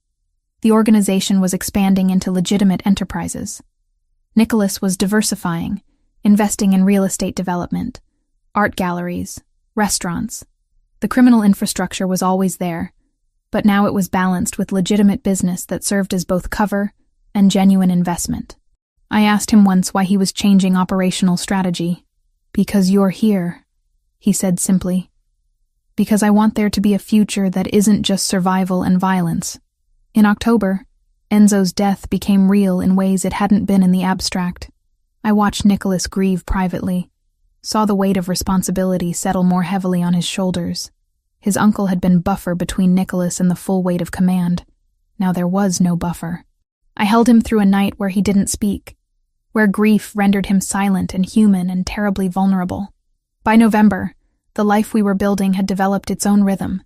The organization was expanding into legitimate enterprises. Nicholas was diversifying, investing in real estate development, art galleries, restaurants. The criminal infrastructure was always there, but now it was balanced with legitimate business that served as both cover and genuine investment. I asked him once why he was changing operational strategy. "Because you're here," he said simply. "Because I want there to be a future that isn't just survival and violence." In October, Enzo's death became real in ways it hadn't been in the abstract. I watched Nicholas grieve privately, saw the weight of responsibility settle more heavily on his shoulders. His uncle had been buffer between Nicholas and the full weight of command. Now there was no buffer. I held him through a night where he didn't speak, where grief rendered him silent and human and terribly vulnerable. By November, the life we were building had developed its own rhythm.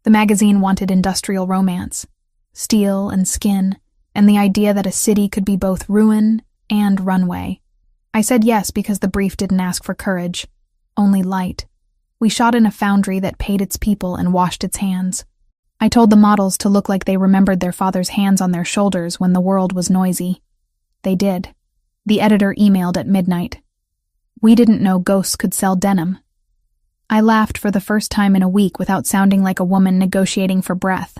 The magazine wanted industrial romance, steel and skin, and the idea that a city could be both ruin and runway. I said yes because the brief didn't ask for courage, only light. We shot in a foundry that paid its people and washed its hands. I told the models to look like they remembered their father's hands on their shoulders when the world was noisy. They did. The editor emailed at midnight. "We didn't know ghosts could sell denim." I laughed for the first time in a week without sounding like a woman negotiating for breath.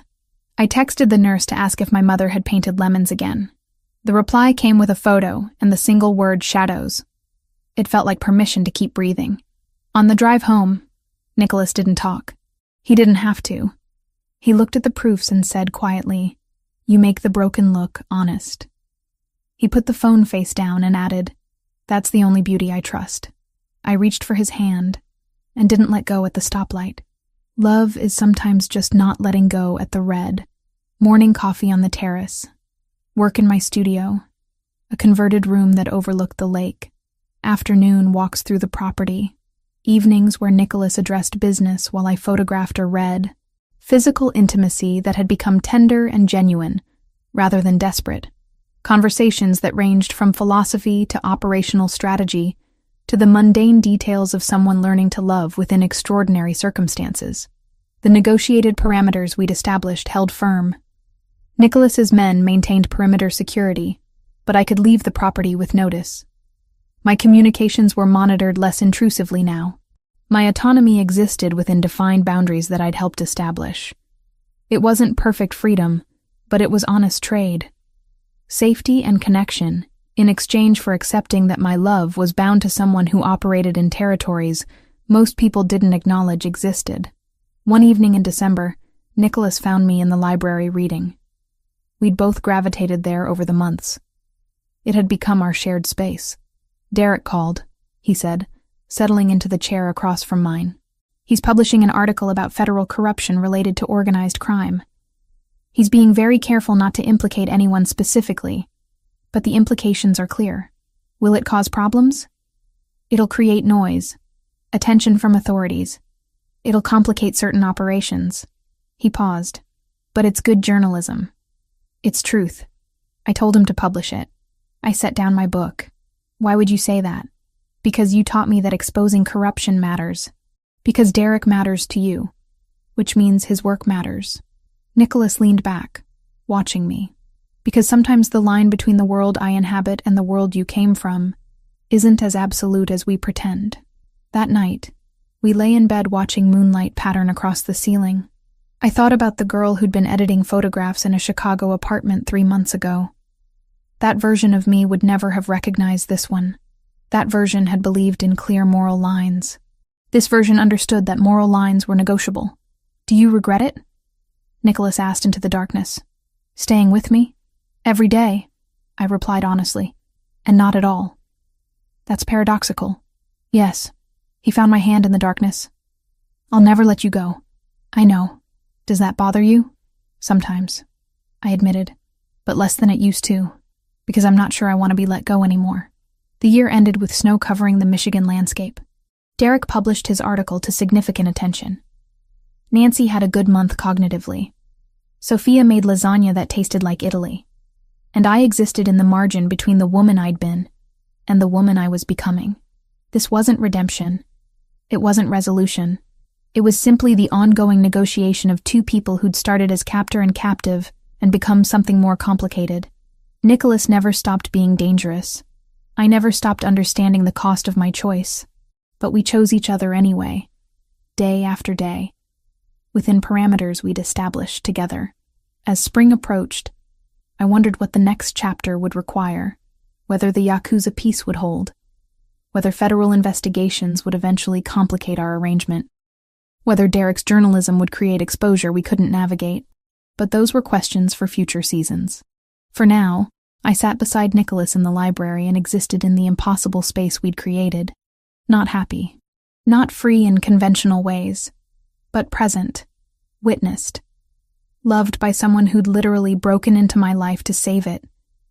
I texted the nurse to ask if my mother had painted lemons again. The reply came with a photo and the single word shadows. It felt like permission to keep breathing. On the drive home, Nicholas didn't talk. He didn't have to. He looked at the proofs and said quietly, "You make the broken look honest." He put the phone face down and added, "That's the only beauty I trust." I reached for his hand and didn't let go at the stoplight. Love is sometimes just not letting go at the red. Morning coffee on the terrace. Work in my studio. A converted room that overlooked the lake. Afternoon walks through the property. Evenings where Nicholas addressed business while I photographed or read. Physical intimacy that had become tender and genuine, rather than desperate. Conversations that ranged from philosophy to operational strategy, to the mundane details of someone learning to love within extraordinary circumstances. The negotiated parameters we'd established held firm. Nicholas's men maintained perimeter security, but I could leave the property with notice. My communications were monitored less intrusively now. My autonomy existed within defined boundaries that I'd helped establish. It wasn't perfect freedom, but it was honest trade. Safety and connection, in exchange for accepting that my love was bound to someone who operated in territories most people didn't acknowledge existed. One evening in December, Nicholas found me in the library reading. We'd both gravitated there over the months. It had become our shared space. "Derek called," he said, settling into the chair across from mine. "He's publishing an article about federal corruption related to organized crime. He's being very careful not to implicate anyone specifically, but the implications are clear. Will it cause problems? It'll create noise, attention from authorities. It'll complicate certain operations." He paused. "But it's good journalism. It's truth." I told him to publish it. I set down my book. "Why would you say that?" "Because you taught me that exposing corruption matters. Because Derek matters to you, which means his work matters." Nicholas leaned back, watching me. "Because sometimes the line between the world I inhabit and the world you came from isn't as absolute as we pretend." That night, we lay in bed watching moonlight pattern across the ceiling. I thought about the girl who'd been editing photographs in a Chicago apartment 3 months ago. That version of me would never have recognized this one. That version had believed in clear moral lines. This version understood that moral lines were negotiable. "Do you regret it?" Nicholas asked into the darkness. "Staying with me? Every day," I replied honestly. "And not at all." "That's paradoxical." "Yes." He found my hand in the darkness. "I'll never let you go." "I know. Does that bother you?" "Sometimes," I admitted, "but less than it used to, because I'm not sure I want to be let go anymore." The year ended with snow covering the Michigan landscape. Derek published his article to significant attention. Nancy had a good month cognitively. Sophia made lasagna that tasted like Italy. And I existed in the margin between the woman I'd been and the woman I was becoming. This wasn't redemption. It wasn't resolution. It was simply the ongoing negotiation of two people who'd started as captor and captive and become something more complicated. Nicholas never stopped being dangerous. I never stopped understanding the cost of my choice. But we chose each other anyway, day after day, within parameters we'd established together. As spring approached, I wondered what the next chapter would require, whether the Yakuza peace would hold, whether federal investigations would eventually complicate our arrangement, whether Derek's journalism would create exposure we couldn't navigate. But those were questions for future seasons. For now, I sat beside Nicholas in the library and existed in the impossible space we'd created. Not happy. Not free in conventional ways. But present. Witnessed. Loved by someone who'd literally broken into my life to save it,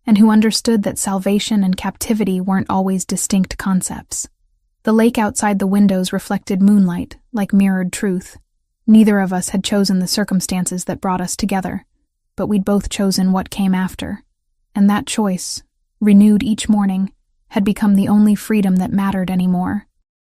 and who understood that salvation and captivity weren't always distinct concepts. The lake outside the windows reflected moonlight, like mirrored truth. Neither of us had chosen the circumstances that brought us together, but we'd both chosen what came after. And that choice, renewed each morning, had become the only freedom that mattered anymore.